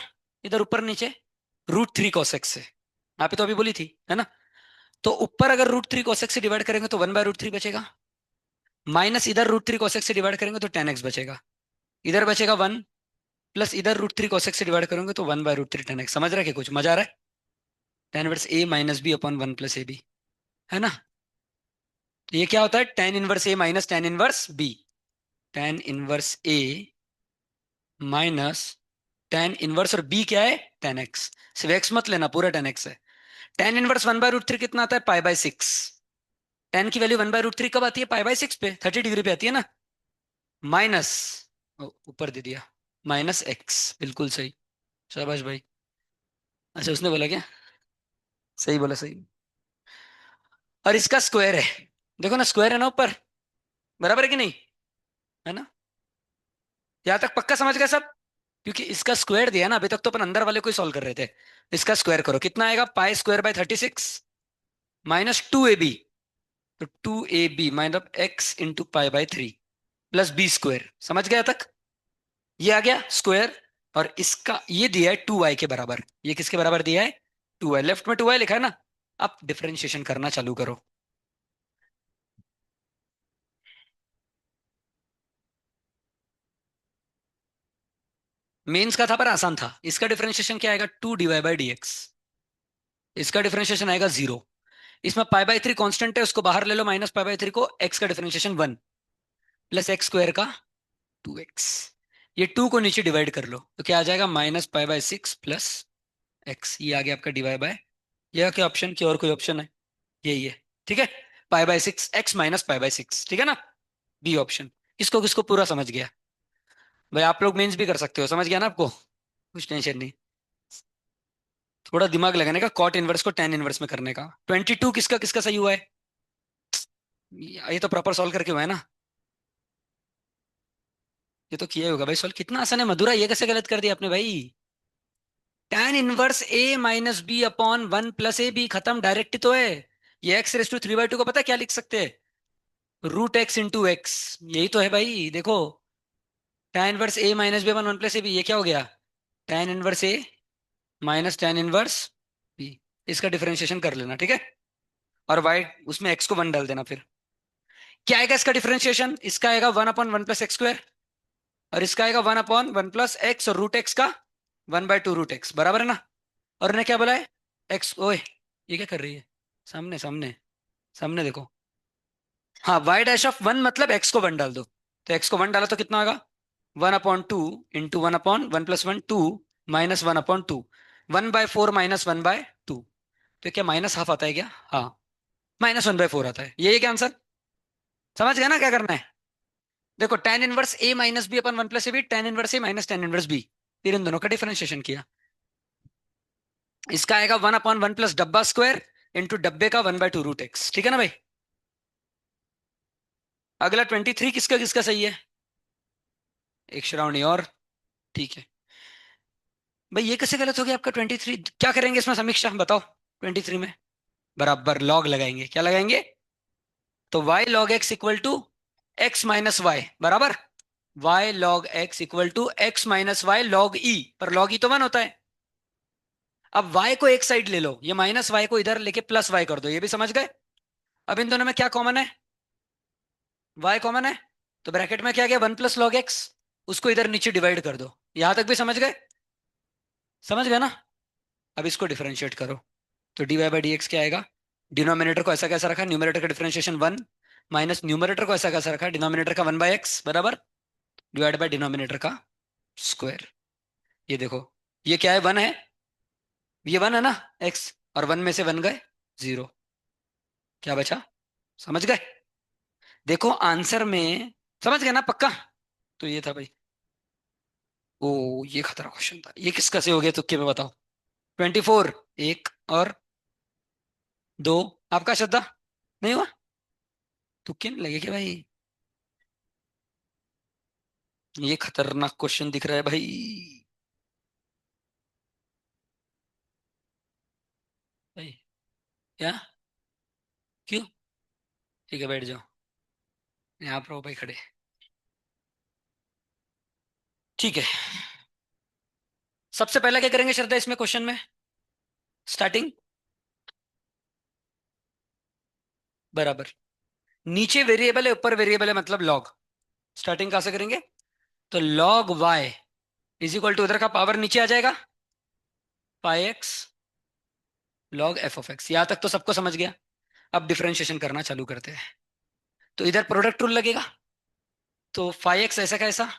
इधर ऊपर नीचे, √3 cos x से। आप ही तो अभी बोली थी, है ना? तो ऊपर अगर √3 cos x से डिवाइड करेंगे तो 1/√3 बचेगा, माइनस इधर √3 cos x से डिवाइड करेंगे तो tan x बचेगा, इधर बचेगा 1, प्लस इधर √3 cos x से डिवाइड करेंगे तो 1/√3 tan x। समझ रहा है कि कुछ मजा आ रहा है? tan inverse a minus b upon 1 plus a b, है ना? तो ये क्या होता है? tan inverse a minus tan inverse b। tan inverse a minus tan inverse, और बी क्या है? 10x। सिर्फ एक्स मत लेना, पूरा 10x है। टेन इनवर्स 1/√3 कितना आता है? पाई/6। टेन की वैल्यू 1/√3 कब आती है? पाई/6 पे, 30 डिग्री पे आती है ना। माइनस, ऊपर दे दिया, -x, बिल्कुल सही। शाबाश भाई। अच्छा, उसने बोला क्या? सही बोला, सही। और इसका स्क्वायर है, देखो ना, स्क्वायर है ना ऊपर, बराबर है कि नहीं? है ना? यहां तक पक्का समझ गए सब? क्योंकि इसका स्क्वायर दिया ना, अभी तक तो अपन अंदर वाले को ही सॉल्व कर रहे थे। इसका स्क्वायर करो, कितना आएगा? पाई² बाई 36 -2ab। तो 2ab मतलब x × पाई/3 प्लस b²। समझ गया तक? ये आ गया स्क्वायर। और इसका ये दिया है 2y के बराबर। ये किसके बराबर दिया है? 2y। लेफ्ट में 2y लिखा है ना। अब डिफरेंशिएशन करना चालू करो। मेंस का था पर आसान था। इसका डिफरेंशिएशन क्या आएगा? 2 dy/dx। इसका डिफरेंशिएशन आएगा 0। इसमें पाई/3 कांस्टेंट है, उसको बाहर ले लो, -पाई/3 को। x का डिफरेंशिएशन 1 प्लस x² का 2x। ये 2 को नीचे डिवाइड कर लो तो क्या आ जाएगा? -पाई/6 प्लस x। ये आ गया आपका डिवाइड बाय, यह क्या ऑप्शन की और कोई ऑप्शन है? यही है। ठीक है, पाई/6 x -पाई/6, ठीक है ना? B option. इसको किसको पूरा समझ गया? भाई आप लोग मेंस भी कर सकते हो, समझ गया ना आपको? कुछ टेंशन नहीं। थोड़ा दिमाग लगाने का, कॉट इनवर्स को टेन इनवर्स में करने का। 22 किसका किसका सही हुआ है? ये तो प्रॉपर सॉल्व करके हुआ है ना। ये तो किया ही होगा भाई सॉल्व। कितना आसान है मधुरा, ये कैसे गलत कर दिया आपने भाई? tan 1 a - b/1 + ab, खत्म, डायरेक्ट ही तो है। ये x⁵3/2 को पता है क्या लिख सकते हैं? √x × x। यही तो है भाई, देखो। tan 1 a - b/1 + ab, ये क्या हो गया? tan 1 a - tan 1 b। इसका डिफरेंशिएशन कर लेना, ठीक है। और y, उसमें x को 1 डाल देना फिर। क्या आएगा इसका डिफरेंशिएशन? इसका आएगा 1/1 + x²। और इसका आएगा 1/1 + x, और √x का 1/2 √x, बराबर है ना? और ने क्या बोला है? x, ओए ये क्या कर रही है? सामने सामने, सामने देखो। हाँ, y'(1) मतलब x को 1 डाल दो। तो x को 1 डाला तो कितना होगा? 1/2 इंटू 1/1 + 1 2 -1/2। 1/4 -1/2। तो क्या माइनस हाफ आता है क्या? हाँ, -1/4 आता है। ये क्या आंसर? समझ गया ना क्या करना है? देखो, tan 1 a - b/1 + ab, tan 1 a -tan 1 b। फिर इन दोनों का डिफरेंशिएशन किया। इसका आएगा 1/1 + डब्बा² इंटू डब्बे का 1/2 √x, ठीक है ना भाई? अगला 23 किसका किसका सही है? एक श्रावणी और। ठीक है भाई, ये कैसे गलत हो गया आपका 23? क्या करेंगे इसमें समीक्षा, बताओ। 23 में बराबर लॉग लगाएंगे। क्या लगाएंगे? तो y log x equal to x minus y, बराबर। y log x equal to x minus y log e, पर log e तो 1 होता है। अब y को एक साइड ले लो, ये -y को इधर लेके +y कर दो, ये भी समझ गए? अब इन दोनों में क्या कॉमन है? y कॉमन है। तो ब्रैकेट में क्या गया? 1 + log x। उसको इधर नीचे डिवाइड कर दो। यहां तक भी समझ गए? समझ गए ना? अब इसको डिफरेंशिएट करो। तो dy/dx क्या आएगा? डिनोमिनेटर को ऐसा कैसा रखा? न्यूमरेटर का डिफरेंशिएशन 1 माइनस न्यूमरेटर को ऐसा कैसा रखा? डिनोमिनेटर का 1/x, बराबर, डिवाइड बाय डिनोमिनेटर का स्क्वायर। ये देखो, ये क्या है? 1 है। ये 1 है ना, x। और 1 में से 1 गए, 0। क्या बचा? समझ गए? देखो आंसर में, समझ गए ना पक्का? तो ये था भाई। ओ, ये खतरा क्वेश्चन था। ये किसका से हो गया तुक्के में, बताओ। 24, एक और दो। आपका श्रद्धा नहीं हुआ? तुक्के नहीं लगे क्या भाई? ये खतरनाक क्वेश्चन दिख रहा है भाई। भाई क्या? क्यों? ठीक है, बैठ जाओ। यहाँ पर हो भाई खड़े। ठीक है, सबसे पहला क्या करेंगे श्रद्धा इसमें क्वेश्चन में? स्टार्टिंग, बराबर। नीचे वेरिएबल है, ऊपर वेरिएबल है, मतलब लॉग। स्टार्टिंग कहां से करेंगे? तो log y is equal to, उधर का पावर नीचे आ जाएगा, πx log f(x). यहां तक तो सबको समझ गया। अब डिफरेंशिएशन करना चालू करते हैं। तो इधर प्रोडक्ट रूल लगेगा। तो 5x ऐसा कैसा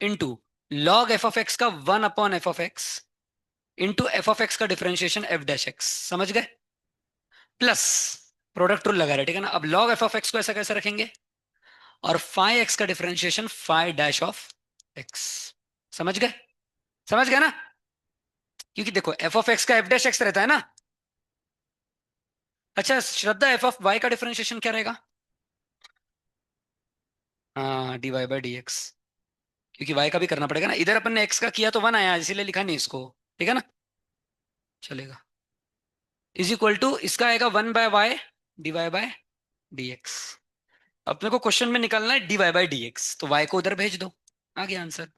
into log F of x का 1/f(x) into F of x का डिफरेंशिएशन एफ डैश एक्स, समझ गए? प्लस प्रोडक्ट रूल लगा रहे, ठीक है ना? अब लॉग एफ ऑफ एक्स को ऐसा कैसे रखेंगे, और फाइ एक्स का differentiation phi dash of x, समझ गए? समझ गए ना? क्योंकि देखो एफ ऑफ एक्स का एफ डैश एक्स रहता है ना। अच्छा श्रद्धा, एफ ऑफ वाई का डिफरेंशिएशन क्या रहेगा? हाँ, d y by d x. क्योंकि वाई का भी करना पड़ेगा ना, इधर अपन ने एक्स का किया तो 1 आया, इसीलिए लिखा नहीं इसको, ठीक है ना? चलेगा। इज इक्वल टू इसका आएगा 1/y d y by d x. अपने को क्वेश्चन में निकालना है d y by d x, तो वाई को उधर भेज दो, आ गया आंसर,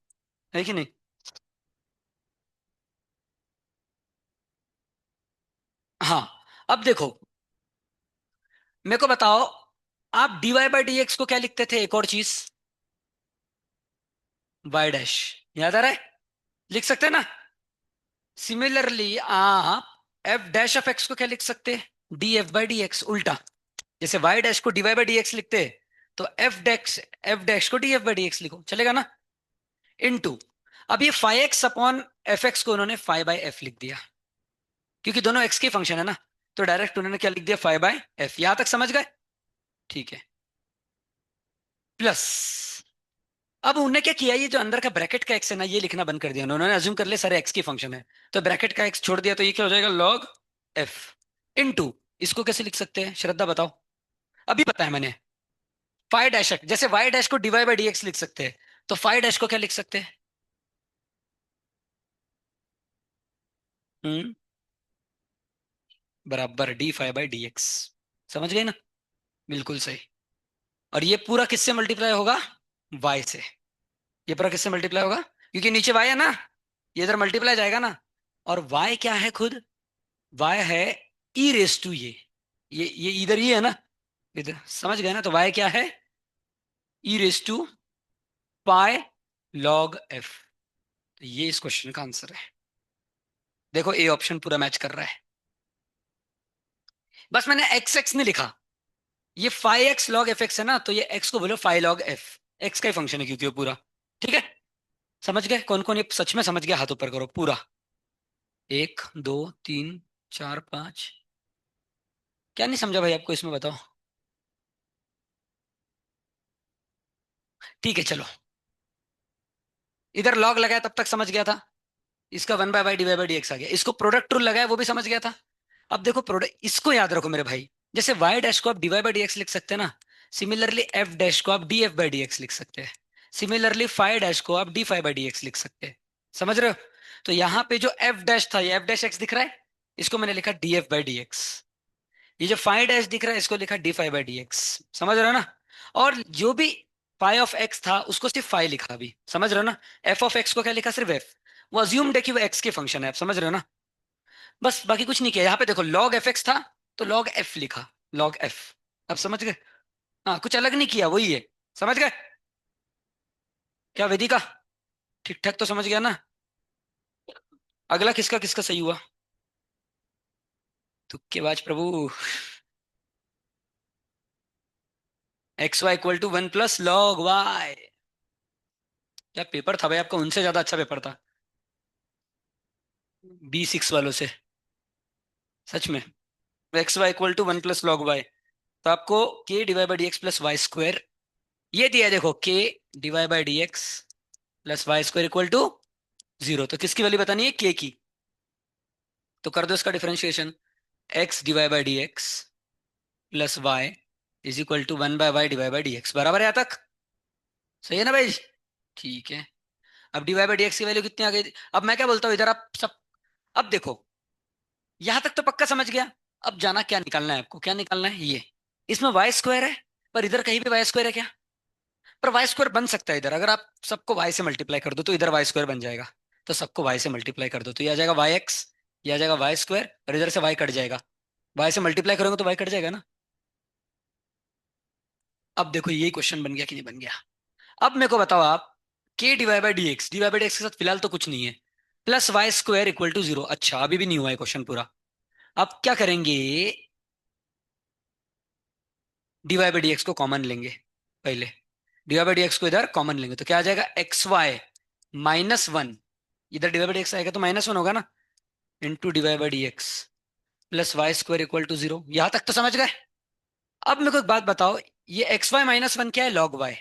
है कि नहीं? हाँ। अब देखो, मेरे को बताओ, आप d y by d x को क्या लिखते थे, एक और चीज, वाई डैश, याद आ रहा है? लिख सकते हैं ना? सिमिलरली आप एफ डैश ऑफ एक्स को क्या लिख सकते हैं, d f by d x, उल्टा। जैसे वाई डैश को d y by d x लिखते हैं, तो एफ डैश को d f by d x लिखो, चलेगा ना? इनटू, अब ये phi x upon f x को उन्होंने फाइ बाई एफ लिख दिया, क्योंकि दोनों एक्स की फंक्शन है ना, तो डायरेक्ट उन्होंने क्या लिख दिया, फाइ बाई एफ। यहां तक समझ गए? ठीक है। प्लस, अब उन्होंने क्या किया, ये जो अंदर का ब्रैकेट का एक्स है ना, ये लिखना बंद कर दिया उन्होंने, अज्यूम कर लिया सारे एक्स की फंक्शन है, तो ब्रैकेट का एक्स छोड़ दिया, तो ये क्या हो जाएगा, लॉग एफ इनटू, इसको कैसे लिख सकते हैं श्रद्धा बताओ? अभी पता है मैंने, फाइ डैश एक्स, जैसे वाई डैश को डीवाई बाई डी एक्स लिख सकते हैं, तो फाइ डैश को क्या लिख सकते हैं? हम्म, बराबर d phi by d x, समझ गए ना? बिल्कुल सही। और ये पूरा किससे मल्टीप्लाई होगा, वाई से। ये पूरा किससे मल्टीप्लाई होगा, क्योंकि नीचे वाई है ना, ये इधर मल्टीप्लाई जाएगा ना। और वाई क्या है खुद, वाई है ई रेस टू ये इधर ही है ना, इधर, समझ गए ना? तो वाई क्या है, e raise to pi log f. तो ये इस क्वेश्चन का आंसर है। देखो ए ऑप्शन पूरा मैच कर रहा है, बस मैंने एक्स एक्स नहीं लिखा। ये phi x log f x है ना, तो ये एक्स को बोलो फाइ लॉग एफ, एक्स का ही फंक्शन है क्योंकि वो पूरा, ठीक है? समझ गए? कौन कौन ये सच में समझ गया, हाथ ऊपर करो पूरा। एक, दो, तीन, चार, पांच। क्या नहीं समझा भाई आपको इसमें, बताओ? ठीक है चलो, इधर लॉग लगाया तब तक समझ गया था, इसका 1/y divide by d x आ गया, इसको प्रोडक्ट रूल लगाया वो भी समझ गया था। अब देखो प्रोडक्ट, इसको याद रखो मेरे भाई, जैसे वाई डैश को आप d y by d x लिख सकते हैं ना, सिमिलरली एफ डैश को आप d f by d x लिख सकते हैं, सिमिलरली फाइ डैश को आप d phi by d x लिख सकते हैं, समझ रहे हो? तो यहाँ पे जो एफ डैश था, ये एफ डैश एक्स दिख रहा है, इसको मैंने लिखा d f by d x. ये जो फाइ डैश दिख रहा है, इसको लिखा d phi by d x, समझ रहे हो ना? और जो भी फाइ ऑफ एक्स था, उसको सिर्फ फाइ लिखा अभी, समझ रहे हो ना? एफ ऑफ एक्स को क्या लिखा, सिर्फ एफ। वो अज्यूम्ड है कि वो एक्स की फंक्शन है, आप समझ रहे हो ना? बस बाकी कुछ नहीं किया। यहाँ पे देखो लॉग एफ एक्स था, तो लॉग एफ लिखा, लॉग एफ। अब समझ गए? हाँ, कुछ अलग नहीं किया, वही है। समझ गए? क्या वेदिका, ठीक ठाक तो समझ गया ना? अगला किसका किसका सही हुआ? तुक्केबाज प्रभु। X y equal to 1 + log y। क्या पेपर था भाई आपका, उनसे ज्यादा अच्छा पेपर था B6 वालों से, सच में। X y equal to 1 + log y, तो आपको k divide by d x plus y square, ये दिया है देखो, k divide by d x plus y square equal to 0। तो किसकी वैल्यू बतानी है, k की। तो कर दो इसका differentiation, x divide by d x plus y is equal to 1/y divide by d x, बराबर है यहाँ तक? सही है ना भाई? ठीक है। अब डिवाइड बाई डी एक्स की वैल्यू कितनी आ गई? अब मैं क्या बोलता हूँ इधर आप सब, अब देखो यहां तक तो पक्का समझ गया। अब जाना क्या निकालना है आपको, क्या निकालना है, ये इसमें वाई स्क्वायर है, पर इधर कहीं भी वाई स्क्वायर है क्या? पर वाई स्क्वायर बन सकता है इधर, अगर आप सबको वाई से मल्टीप्लाई कर दो तो इधर वाई स्क्वायर बन जाएगा। तो सबको वाई से मल्टीप्लाई कर दो, तो ये आ जाएगा वाई एक्स, ये आ जाएगा वाई स्क्वायर, और इधर से वाई कट जाएगा। वाई से मल्टीप्लाई करोगे तो वाई कट जाएगा ना। अब देखो यही क्वेश्चन बन गया कि नहीं बन गया? अब मेरे को बताओ आप, के डिवाइड बाई डी एक्स के साथ फिलहाल तो कुछ नहीं है, plus y square equal to 0। अच्छा अभी भी नहीं हुआ है क्वेश्चन पूरा। अब क्या करेंगे, डीवाई बाई डी एक्स को कॉमन लेंगे पहले, डीवाई बाई डी एक्स को इधर कॉमन लेंगे, तो क्या आ जाएगा, एक्स वाई -1, इधर डिवाइड बाई एक्स आएगा तो -1 होगा ना, into divide by d x plus y square equal to 0। यहां तक तो समझ गए। अब मेरे को एक बात बताओ, ये एक्स वाई -1 क्या है? Log y.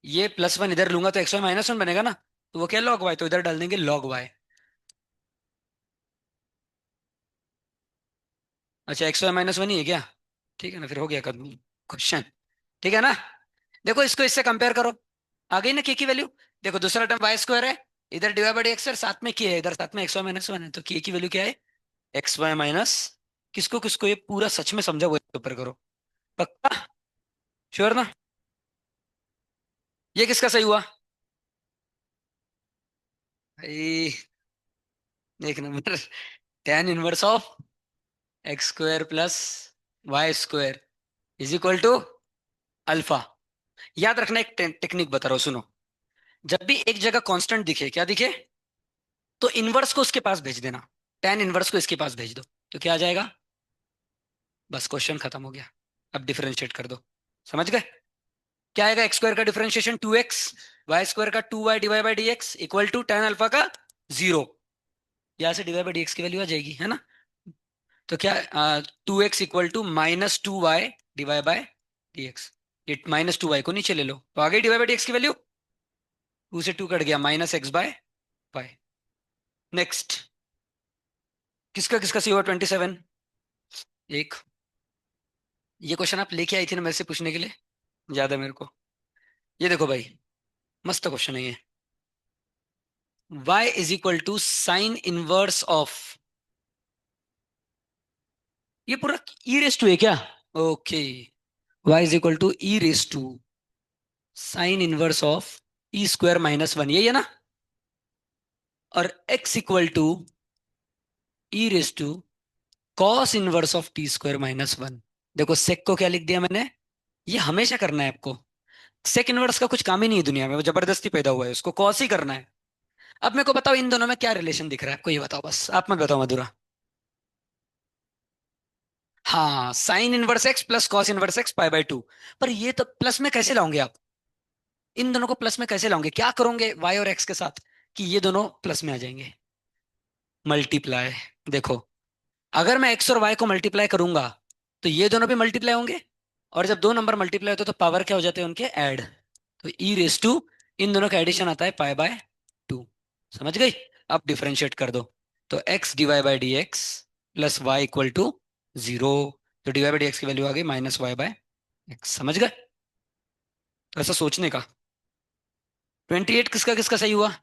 ये +1 इधर लूंगा तो एक्स वाई -1 बनेगा ना, तो वो क्या है? Log y. तो इधर डाल देंगे लॉग वाई। अच्छा, एक्स वाई -1 ही है क्या? ठीक है ना, फिर हो गया क्वेश्चन। ठीक है ना? देखो इसको इससे कंपेयर करो, आ गई ना के की वैल्यू। देखो दूसरा टर्म वाई स्क्वायर है, इधर डिवाइड बाई एक्स है, साथ में के है, इधर साथ में एक्स वाई -1 है, तो के की वैल्यू क्या है? एक्स वाई माइनस, किसको किसको, ये पूरा सच में समझा वो ऊपर करो। पक्का? श्योर ना? ये किसका सही हुआ भाई? एक number. tan inverse of x square plus y square is equal to alpha. याद रखना, एक टेक्निक बता रहा हूं, सुनो। जब भी एक जगह कांस्टेंट दिखे, क्या दिखे, तो इनवर्स को उसके पास भेज देना। tan इनवर्स को इसके पास भेज दो, तो क्या आ जाएगा? बस क्वेश्चन खत्म हो गया। अब डिफरेंशिएट कर दो। समझ गए? क्या आएगा? एक्स स्क्वायर का डिफरेंशिएशन 2x, वाई स्क्वायर का 2y divide by d x equal to tan alpha का 0। यहाँ से डिवाइड बाई डी एक्स की वैल्यू आ जाएगी, है ना? तो क्या, 2x equal to -2y divide by d x. ये -2y को नीचे ले लो, तो आगे डिवाइड बाई डी एक्स की वैल्यू 2 से 2 कट गया, -x/y। नेक्स्ट, किसका किसका सी हुआ 27? एक, ये क्वेश्चन आप लेके आई थी ना मेरे से पूछने के लिए, याद है मेरे को। ये देखो भाई, मस्त क्वेश्चन है ये। y is equal to sine inverse of, ये पूरा ई रेस टू है क्या? Okay, y is equal to e raise to sine inverse of e square -1, यही है ना? और x equal to e raise to cos inverse of t square -1। देखो सेक को क्या लिख दिया मैंने, ये हमेशा करना है आपको। सेक इनवर्स का कुछ काम ही नहीं है दुनिया में, वो जबरदस्ती पैदा हुआ है, उसको कॉस ही करना है। अब मेरे को बताओ इन दोनों में क्या रिलेशन दिख रहा है आपको, ये बताओ बस, आप मत बताओ मधुरा। हाँ, sine inverse x plus cos inverse x π/2। पर ये तो प्लस में कैसे लाओगे आप? इन दोनों को प्लस में कैसे लाओगे? क्या करोगे वाई और एक्स के साथ कि ये दोनों प्लस में आ जाएंगे? मल्टीप्लाई। देखो, अगर मैं एक्स और वाई को मल्टीप्लाई करूंगा तो ये दोनों भी मल्टीप्लाई होंगे, और जब दो नंबर मल्टीप्लाई होते हैं तो पावर क्या हो जाते हैं उनके? ऐड। तो ई रेस टू, इन दोनों का एडिशन आता है π/2। समझ गई? अब डिफरेंशिएट कर दो, तो x divide by d x plus y equal to 0। तो डिवाइड बाई डी एक्स की वैल्यू आ गई -y/x। समझ गए? तो ऐसा सोचने का। 28 किसका किसका सही हुआ?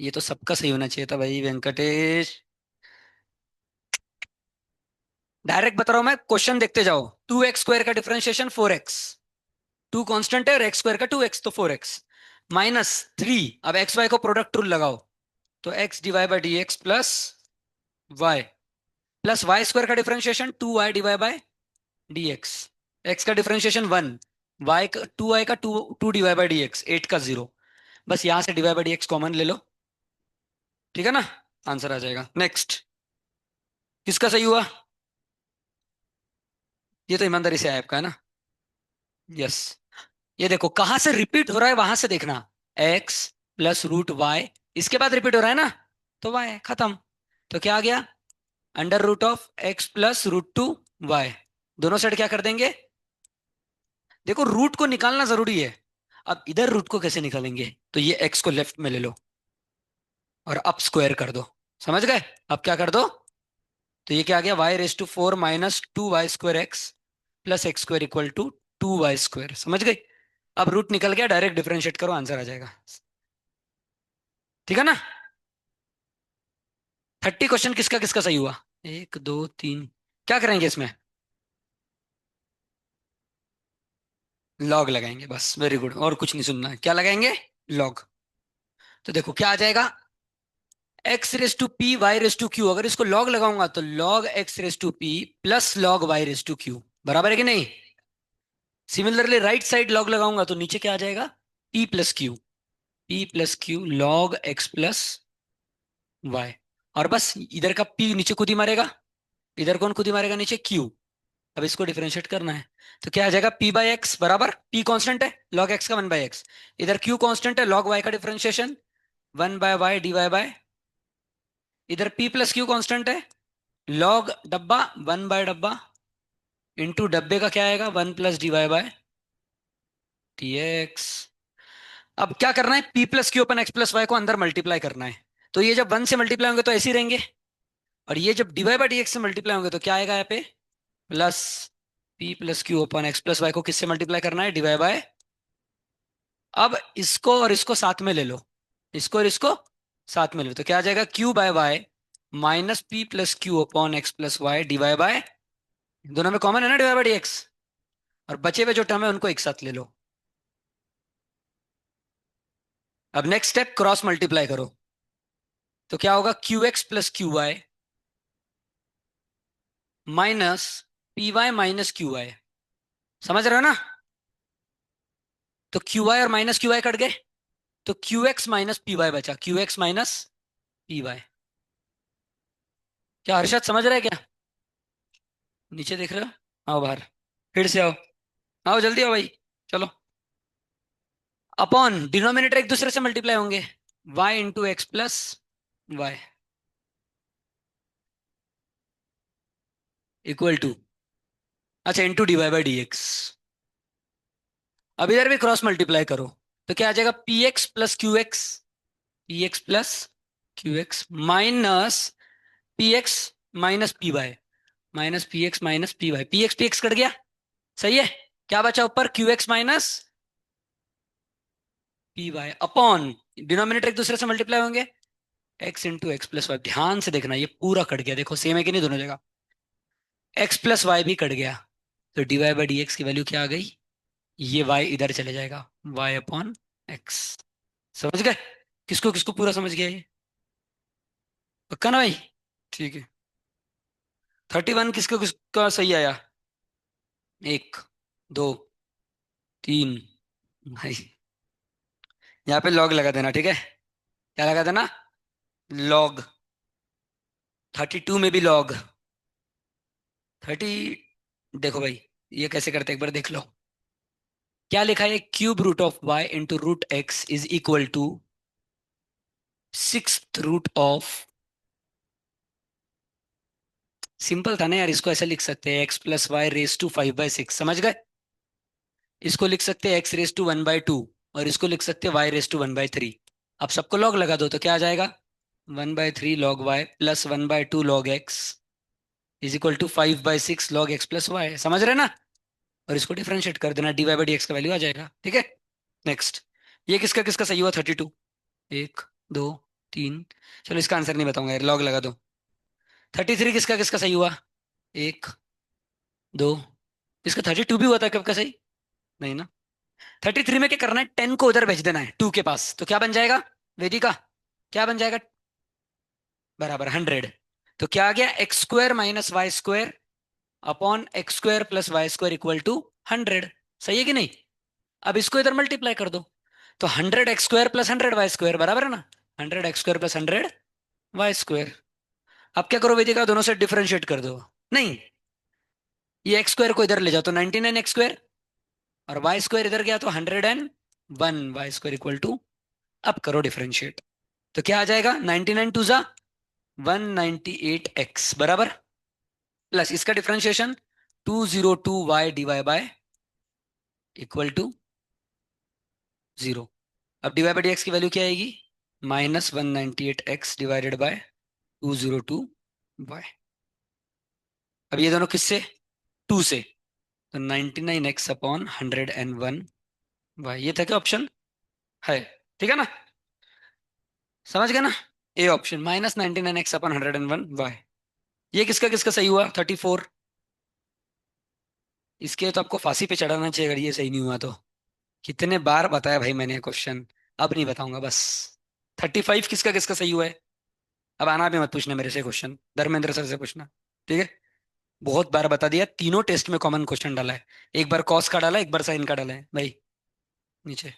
ये तो सबका सही होना चाहिए था भाई वेंकटेश। डायरेक्ट बता रहा हूं मैं, क्वेश्चन देखते जाओ। 2x स्क्वायर का डिफरेंशिएशन 4x, टू कांस्टेंट है और एक्स स्क्वायर का 2x तो 4x -3। अब एक्स वाई को प्रोडक्ट रूल लगाओ, तो x divide by d x plus y, plus y square का differentiation 2y divide by d x. X का डिफरेंशिएशन 1, वाई का 2y का 2 डिवाइड बाई डी एक्स, 8 का 0। बस यहां से divide by d x common ले लो, ठीक है ना? आंसर आ जाएगा। नेक्स्ट, किसका सही हुआ? ये तो ईमानदारी से आया आपका, है ना? यस। ये देखो कहां से रिपीट हो रहा है, वहां से देखना। एक्स प्लस रूट वाई, इसके बाद रिपीट हो रहा है ना, तो वाई खत्म। तो क्या आ गया? √(x+√2y), दोनों साइड क्या कर देंगे? देखो रूट को निकालना जरूरी है। अब इधर रूट को कैसे निकालेंगे, तो ये x को लेफ्ट में ले लो और अप स्क्वायर कर दो। समझ गए? अब क्या कर दो, तो ये क्या आ गया? y⁴ -2y²x plus x² equal to 2y²। समझ गई? अब रूट निकल गया, डायरेक्ट डिफरेंशिएट करो, आंसर आ जाएगा। ठीक है ना? 30 क्वेश्चन किसका किसका सही हुआ? 1 2 3। क्या करेंगे इसमें? लॉग लगाएंगे बस, वेरी गुड, और कुछ नहीं सुनना है, क्या लगाएंगे? लॉग। तो देखो क्या आ जाएगा, x⁵p y⁵q। अगर इसको लॉग लगाऊंगा तो log x⁵p plus log y⁵q, बराबर है कि नहीं? सिमिलरली राइट साइड लॉग लगाऊंगा तो नीचे क्या आ जाएगा? p+q log x plus y। और बस इधर का p नीचे खुद ही मारेगा, इधर कौन खुद ही मारेगा? नीचे q। अब इसको डिफरेंशिएट करना है, तो क्या आ जाएगा? p/x बराबर, p कांस्टेंट है, log x का 1/x, इधर q कांस्टेंट है, log y का डिफरेंशिएशन 1/y dy बाय, इधर p प्लस क्यू कॉन्स्टेंट है, लॉग डब्बा 1/डब्बा इंटू डब्बे का क्या आएगा 1 + dy/dx। अब क्या करना है, p प्लस क्यू अपन x प्लस वाई को अंदर मल्टीप्लाई करना है। तो ये जब 1 से मल्टीप्लाई होंगे तो ऐसे ही रहेंगे, और ये जब dy/dx से मल्टीप्लाई होंगे तो क्या आएगा यहाँ पे, प्लस p प्लस क्यू अपन एक्स प्लस वाई को किससे मल्टीप्लाई करना है, dy/। अब इसको और इसको साथ में ले लो, इसको और इसको साथ में ले लो, तो क्या आ जाएगा q/y minus p plus q upon x plus y dy/, दोनों में कॉमन है ना dy/dx, और बचे हुए जो टर्म है उनको एक साथ ले लो। अब नेक्स्ट स्टेप क्रॉस मल्टीप्लाई करो, तो क्या होगा qx plus q y minus p y minus q y, समझ रहे हो ना। तो क्यू वाई और माइनस क्यू वाई कट गए, तो q x minus p y बचा, q x minus p y. क्या हर्षद समझ रहा है क्या, नीचे देख रहे हो, आओ बाहर, फिर से आओ, आओ जल्दी आओ भाई, चलो। अपॉन डिनोमिनेटर एक दूसरे से मल्टीप्लाई होंगे, y into x plus y equal to, अच्छा into d y by d x. अब इधर भी क्रॉस मल्टीप्लाई करो, तो क्या आ जाएगा p x plus q x, p x plus q x minus p x minus p y, minus p x minus p x cut गया, सही है। क्या बचा ऊपर, q x minus p y upon, denominator एक दूसरे से मल्टीप्लाई होंगे, x into x plus y. ध्यान से देखना ये पूरा कट गया, देखो सेम है कि नहीं दोनों जगह, एक्स प्लस वाई भी कट गया, तो d y by d x की वैल्यू क्या आ गई, ये वाई इधर चले जाएगा, वाई अपॉन एक्स। समझ गए, किसको किसको पूरा समझ गया ये, पक्का ना भाई, ठीक है। 31 किसको किसका सही आया, 1 2 3, भाई यहाँ पे लॉग लगा देना, ठीक है, क्या लगा देना, लॉग। 32 में भी लॉग 30, देखो भाई ये कैसे करते हैं एक बार देख लो, क्या लिखा है, cube root of y into root x is equal to 6th root of, simple था ना यार, इसको ऐसे लिख सकते हैं x plus y raise to 5/6, समझ गए। इसको लिख सकते हैं एक्स रेस टू 1/2, और इसको लिख सकते हैं वाई रेस टू 1/3। अब सबको लॉग लगा दो तो क्या आ जाएगा, 1/3 log y plus 1/2 log x is equal to 5/6 log x plus y, समझ रहे ना। और इसको डिफरेंशिएट कर देना, d y by d x का वैल्यू आ जाएगा, ठीक है। नेक्स्ट, ये किसका किसका सही हुआ, 32, 1 2 3, चलो इसका आंसर नहीं बताऊंगा यार, लॉग लगा दो। 33 किसका किसका सही हुआ, 1 2, इसका 32 भी हुआ था कब का सही, नहीं ना। 33 में क्या करना है, 10 को उधर भेज देना है 2 के पास, तो क्या बन जाएगा वेदिका, क्या बन जाएगा, बराबर 100। तो क्या आ गया, x square minus y square upon x square plus y square equal to 100, सही है कि नहीं। अब इसको इधर मल्टीप्लाई कर दो, तो 100 x² प्लस 100 y² बराबर है ना, 100 x² प्लस 100 y²। अब क्या करो वेदिका, दोनों से डिफरेंशिएट कर दो, नहीं, ये x² को इधर ले जाओ तो 99 x², और y² इधर गया तो 101 y² इक्वल टू, अब करो डिफरेंशिएट, तो क्या आ जाएगा, 99 टू जा 198x बराबर, प्लस इसका differentiation 202y dy by equal to 0। अब dy बाई dx की वैल्यू क्या आएगी, -198x डिवाइडेड बाय 202y। अब ये दोनों किससे, 2 से, तो 99x अपॉन 101y, ये था क्या ऑप्शन है, ठीक है ना, समझ गए ना। A option -99x upon 101y। ये किसका किसका सही हुआ, 34, इसके तो आपको फांसी पे चढ़ाना चाहिए अगर ये सही नहीं हुआ तो, कितने बार बताया भाई मैंने क्वेश्चन, अब नहीं बताऊंगा बस। 35 किसका किसका सही हुआ है, अब आना भी मत पूछना मेरे से क्वेश्चन, धर्मेंद्र सर से पूछना, ठीक है। बहुत बार बता दिया, तीनों टेस्ट में कॉमन क्वेश्चन डाला है, एक बार कॉस का डाला, एक बार साइन का डाला है भाई, नीचे।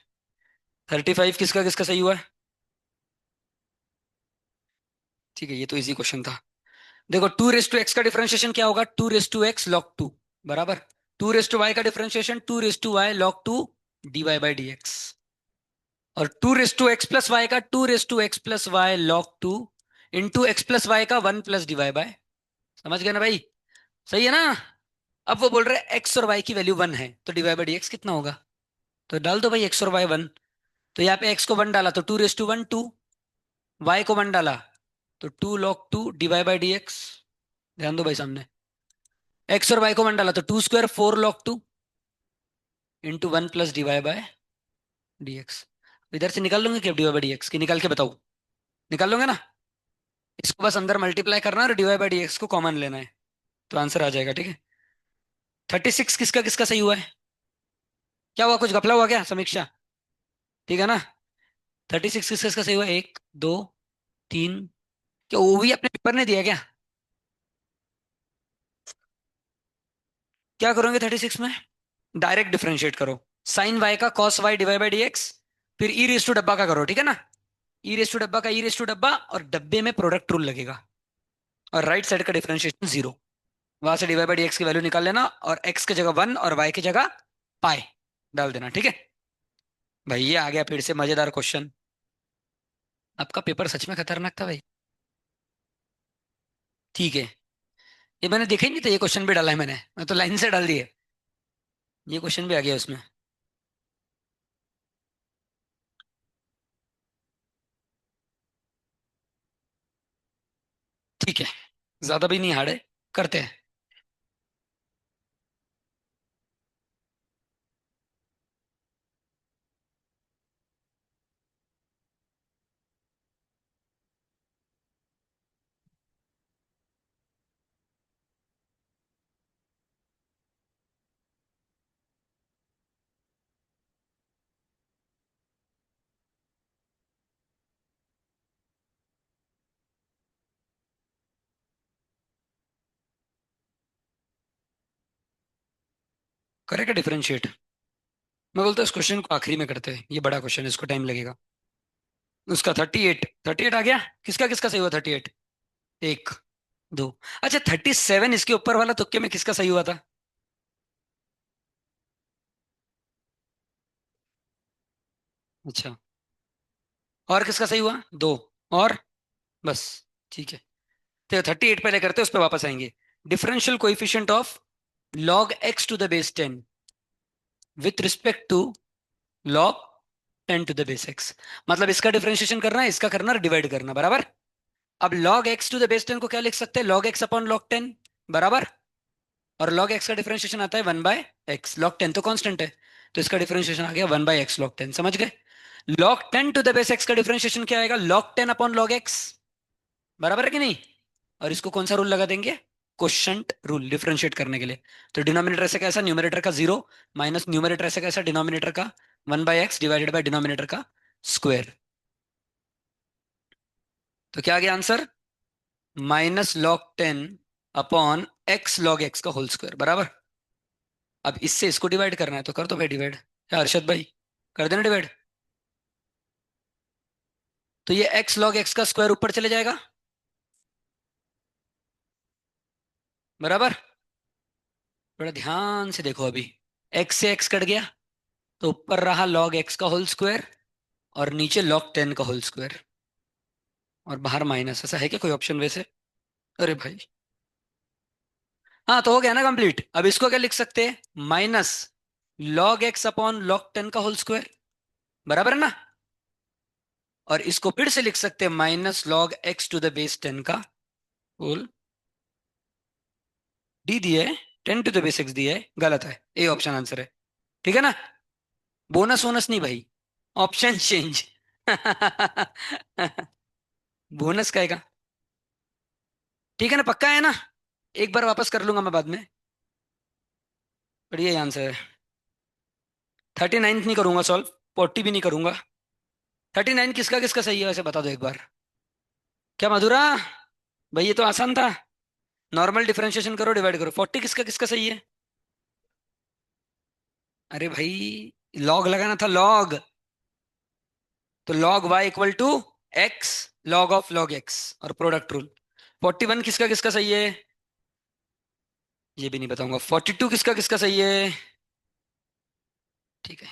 35 किसका किसका सही हुआ है, ठीक है, ये तो इजी क्वेश्चन था। देखो 2 रेस टू एक्स का डिफरेंशिएशन क्या होगा, 2 raise to x log two बराबर, 2 रेस टू वाई का differentiation 2 raise to y log two d y by d x. और 2 raise to x plus y का 2 raise to x plus y log 2 into x plus y का 1 plus dy bye. समझ गए ना भाई? सही है ना? अब वो बोल रहे हैं एक्स और वाई की वैल्यू 1 है, तो dy/dx कितना होगा? तो डाल दो भाई एक्स और वाई 1। तो यहाँ पे एक्स को 1 डाला तो 2 रेस टू 1 2, वाई को 1 डाला तो 2 log 2 dy/dx। ध्यान दो भाई सामने, एक्स और वाई को 1 डाला तो 2 square 4 log 2 into 1 plus dy/dx। इधर से निकाल लूंगे क्या dy/dx की? निकाल के बताओ। निकाल लोगे ना? इसको बस अंदर मल्टीप्लाई करना है और dy/dx को कॉमन लेना है, तो आंसर आ जाएगा। ठीक है। 36 किसका किसका सही हुआ है? क्या हुआ, कुछ घपला हुआ क्या समीक्षा? ठीक है ना? 36 किसका किसका सही हुआ? 1 2 3। क्या वो भी अपने पेपर ने दिया क्या? क्या करोगे 36 में? डायरेक्ट डिफरेंशिएट करो। साइन वाई का कॉस वाई dy/dx, फिर ई रेस टू डब्बा का करो। ठीक है ना? ई रेस टू डब्बा का ई रेस टू डब्बा, और डब्बे में प्रोडक्ट रूल लगेगा, और राइट साइड का डिफरेंशिएशन 0। वहां से dy/dx की वैल्यू निकाल लेना, और x की जगह 1 और y की जगह पाई डाल देना। ठीक है भाई, ये आ गया फिर से मजेदार क्वेश्चन। आपका पेपर सच में खतरनाक था भाई। ठीक है, ये मैंने देखा ही नहीं था, ये क्वेश्चन भी डाला है मैं तो लाइन से डाल दिए। ये क्वेश्चन भी आ गया उसमें। ठीक है, ज्यादा भी नहीं हार्ड है, करते हैं। Correct differentiate. मैं बोलता हूँ इस क्वेश्चन को आखिरी में करते हैं, ये बड़ा क्वेश्चन है, इसको टाइम लगेगा। उसका 38 आ गया। किसका किसका सही हुआ 38? एक, दो। अच्छा 37 इसके ऊपर वाला तुक्के में किसका सही हुआ था? अच्छा, और किसका सही हुआ? दो और, बस। ठीक है, तो 38 पहले करते हैं, उस पर वापस आएंगे। Differential coefficient of log x⁻10 with respect to log 10⁻x। मतलब इसका डिफरेंशिएशन करना है, इसका करना है, डिवाइड करना, बराबर। अब log x⁻10 को क्या लिख सकते हैं? log x/log 10 बराबर। और log x का डिफरेंशिएशन आता है 1/x, log 10 तो कांस्टेंट है, तो इसका डिफरेंशिएशन आ गया 1/x log 10। समझ गए? log 10⁻x का डिफरेंशिएशन क्या आएगा? log 10/log x, बराबर है कि नहीं? और इसको कौन सा रूल लगा देंगे? क्वोशंट रूल, डिफरेंशिएट करने के लिए। तो डिनोमिनेटर से कैसा, न्यूमरेटर का 0 माइनस न्यूमरेटर से कैसा, डिनोमिनेटर का 1/x डिवाइडेड बाय डिनोमिनेटर का स्क्वायर। तो क्या आ गया answer? -log 10/x log x का होल स्क्वायर, बराबर। अब इससे इसको डिवाइड करना है, तो कर दो भाई डिवाइड। क्या हर्षद भाई, कर देना डिवाइड। तो ये x log x का स्क्वायर ऊपर चले जाएगा, बराबर। थोड़ा ध्यान से देखो अभी, x से x कट गया, तो ऊपर रहा log x का होल स्क्वायर, और नीचे log 10 का होल स्क्वायर, और बाहर माइनस। ऐसा है क्या कोई ऑप्शन वैसे? अरे भाई, हाँ तो हो गया ना कंप्लीट। अब इसको क्या लिख सकते हैं? -log x/log 10 का होल स्क्वायर, बराबर है ना? और इसको फिर से लिख सकते हैं -log x⁻10 का होल। डी दिया है, 10⁻6 दिया है, गलत है, ए ऑप्शन आंसर है। ठीक है ना? बोनस वोनस नहीं भाई, ऑप्शन चेंज। बोनस का आएगा। ठीक है ना, पक्का है ना? एक बार वापस कर लूंगा मैं बाद में। बढ़िया आंसर है। 39 नहीं करूंगा सॉल्व, 40 भी नहीं करूंगा। 39 किसका किसका सही है वैसे बता दो एक बार। क्या मधुरा? भाई ये तो आसान था। नॉर्मल डिफरेंशिएशन करो, डिवाइड करो। 40 किसका किसका सही है? अरे भाई, लॉग लगाना था, लॉग। तो log y = x log और प्रोडक्ट रूल। 41 किसका किसका सही है? ये भी नहीं बताऊंगा। 42 किसका किसका सही है? ठीक है,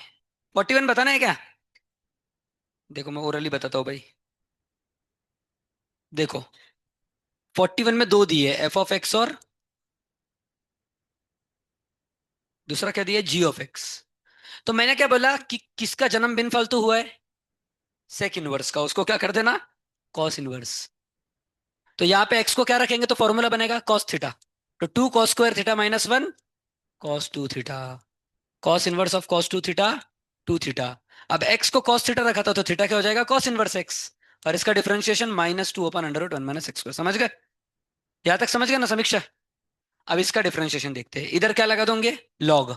41 बताना है क्या? देखो मैं ओरली बताता हूँ भाई। देखो 41 में दो दिए, एफ ऑफ एक्स और दूसरा क्या दिया, जी ऑफ एक्स। तो मैंने क्या बोला कि किसका जन्म बिन फालतू हुआ है, सेक इनवर्स का, उसको क्या कर देना, कॉस इनवर्स। तो यहाँ पे एक्स को क्या रखेंगे तो फॉर्मूला बनेगा कॉस थीटा। तो 2 cos² theta - 1 cos 2 theta. Cos inverse of cos 2 theta 2 theta. अब एक्स को कॉस थीटा रखा था तो थीटा क्या हो जाएगा, कॉस इनवर्स एक्स। और इसका डिफरेंशिएशन -2/√1 - x²। समझ गए, यहां तक समझ गए ना समीक्षा। अब इसका डिफरेंशिएशन देखते हैं, इधर क्या लगा दोगे, लॉग।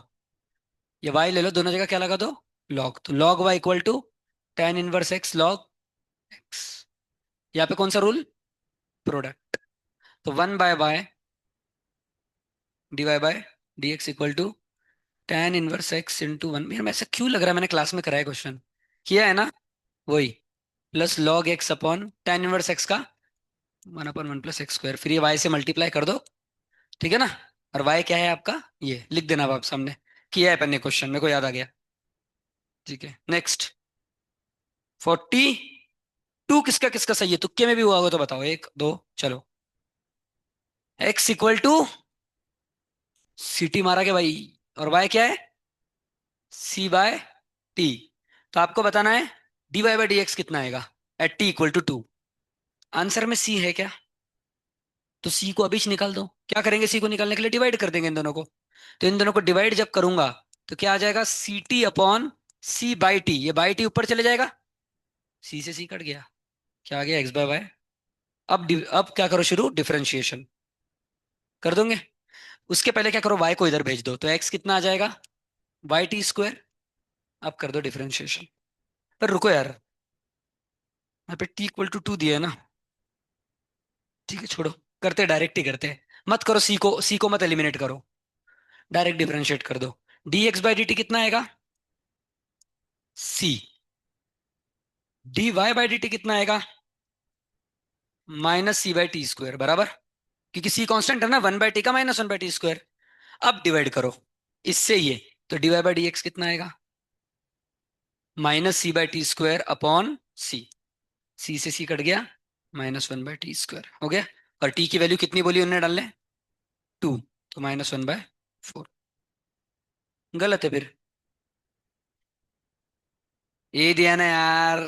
ये वाई ले लो, दोनों जगह क्या लगा दो, लॉग। तो log y equal to tan inverse x log x. यहाँ पे कौन सा रूल, प्रोडक्ट। तो 1/y dy/dx equal to tan inverse x into 1। यार मैं ऐसा क्यों लग रहा है मैंने क्लास में कराया क्वेश्चन, किया है ना, वही, plus log x upon tan inverse x का 1/1 + x²। फिर ये y से मल्टीप्लाई कर दो, ठीक है ना। और y क्या है आपका, ये लिख देना अब आप सामने, किया है अपन ने क्वेश्चन, मेरे को याद आ गया। ठीक है नेक्स्ट। 42 किसका किसका सही है, तुक्के में भी हुआ होगा तो बताओ, एक दो चलो। x इक्वल टू, सीटी मारा के भाई, और y क्या है, c/t। तो आपको बताना है dy/dx कितना आएगा at t equal to 2। Answer में c है क्या, तो c को अभी निकाल दो। क्या करेंगे, c को निकालने के लिए डिवाइड कर देंगे इन दोनों को। तो इन दोनों को डिवाइड जब करूंगा तो क्या आ जाएगा, c/t। ये बाई टी ऊपर चले जाएगा, c से c कट गया, क्या आ गया, x/y। अब क्या करो, शुरू डिफरेंशिएशन कर दोगे। उसके पहले क्या करो, y को इधर भेज दो, तो x कितना आ जाएगा, y t²। अब कर दो डिफरेंशिएशन। पर रुको यार, यहाँ पे t इक्वल टू 2 दिया है ना। ठीक है छोड़ो, करते डायरेक्ट ही करते हैं। मत करो c को मत एलिमिनेट करो, डायरेक्ट डिफरेंशिएट कर दो। dx/dt कितना आएगा, c। dy/dt कितना आएगा, -c/t², बराबर। क्योंकि c कांस्टेंट है ना, 1/t का -1/t²। अब डिवाइड करो इससे ये, तो dy/dx कितना आएगा, -c/t² अपॉन c। c से c कट गया, -1/t² हो गया। और t की वैल्यू कितनी बोली उन्होंने डालने, 2। तो -1/4। गलत है फिर, ये दिया ना यार।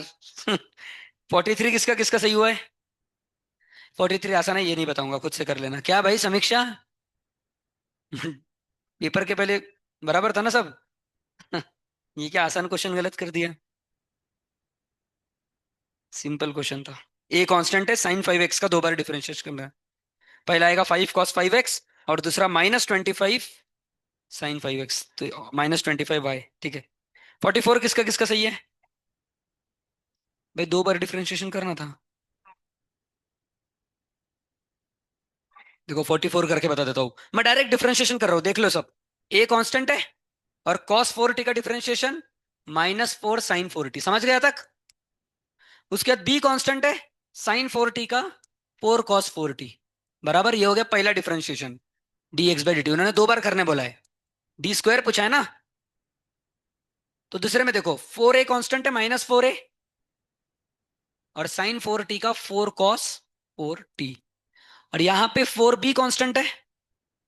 43 किसका किसका सही हुआ है, 43 आसान है, ये नहीं बताऊंगा, खुद से कर लेना। क्या भाई समीक्षा, पेपर के पहले बराबर था ना सब। ये क्या आसान क्वेश्चन गलत कर दिया, सिंपल क्वेश्चन था। ए कांस्टेंट है, sin 5x का दो बार डिफरेंशिएट करना है। पहला आएगा 5 cos 5x, और दूसरा -25 sin 5x, तो -25y। ठीक है। 44 किसका किसका सही है, भाई दो बार डिफरेंशिएशन करना था। देखो 44 करके बता देता हूँ, मैं डायरेक्ट डिफरेंशिएशन कर रहा हूँ, देख लो सब। ए कांस्टेंट है, और cos 4t का डिफरेंशिएशन -4 sin 4t, समझ गया तक। उसके बाद बी कांस्टेंट है, sin 4t का 4 cos 4t, बराबर। ये हो गया पहला डिफरेंशिएशन, dx/dt उन्होंने दो बार करने बोला है, d² पूछा है ना। तो दूसरे में देखो 4a कांस्टेंट है, -4a, और sin 4t का 4 cos 4t। और यहां पे 4b कांस्टेंट है,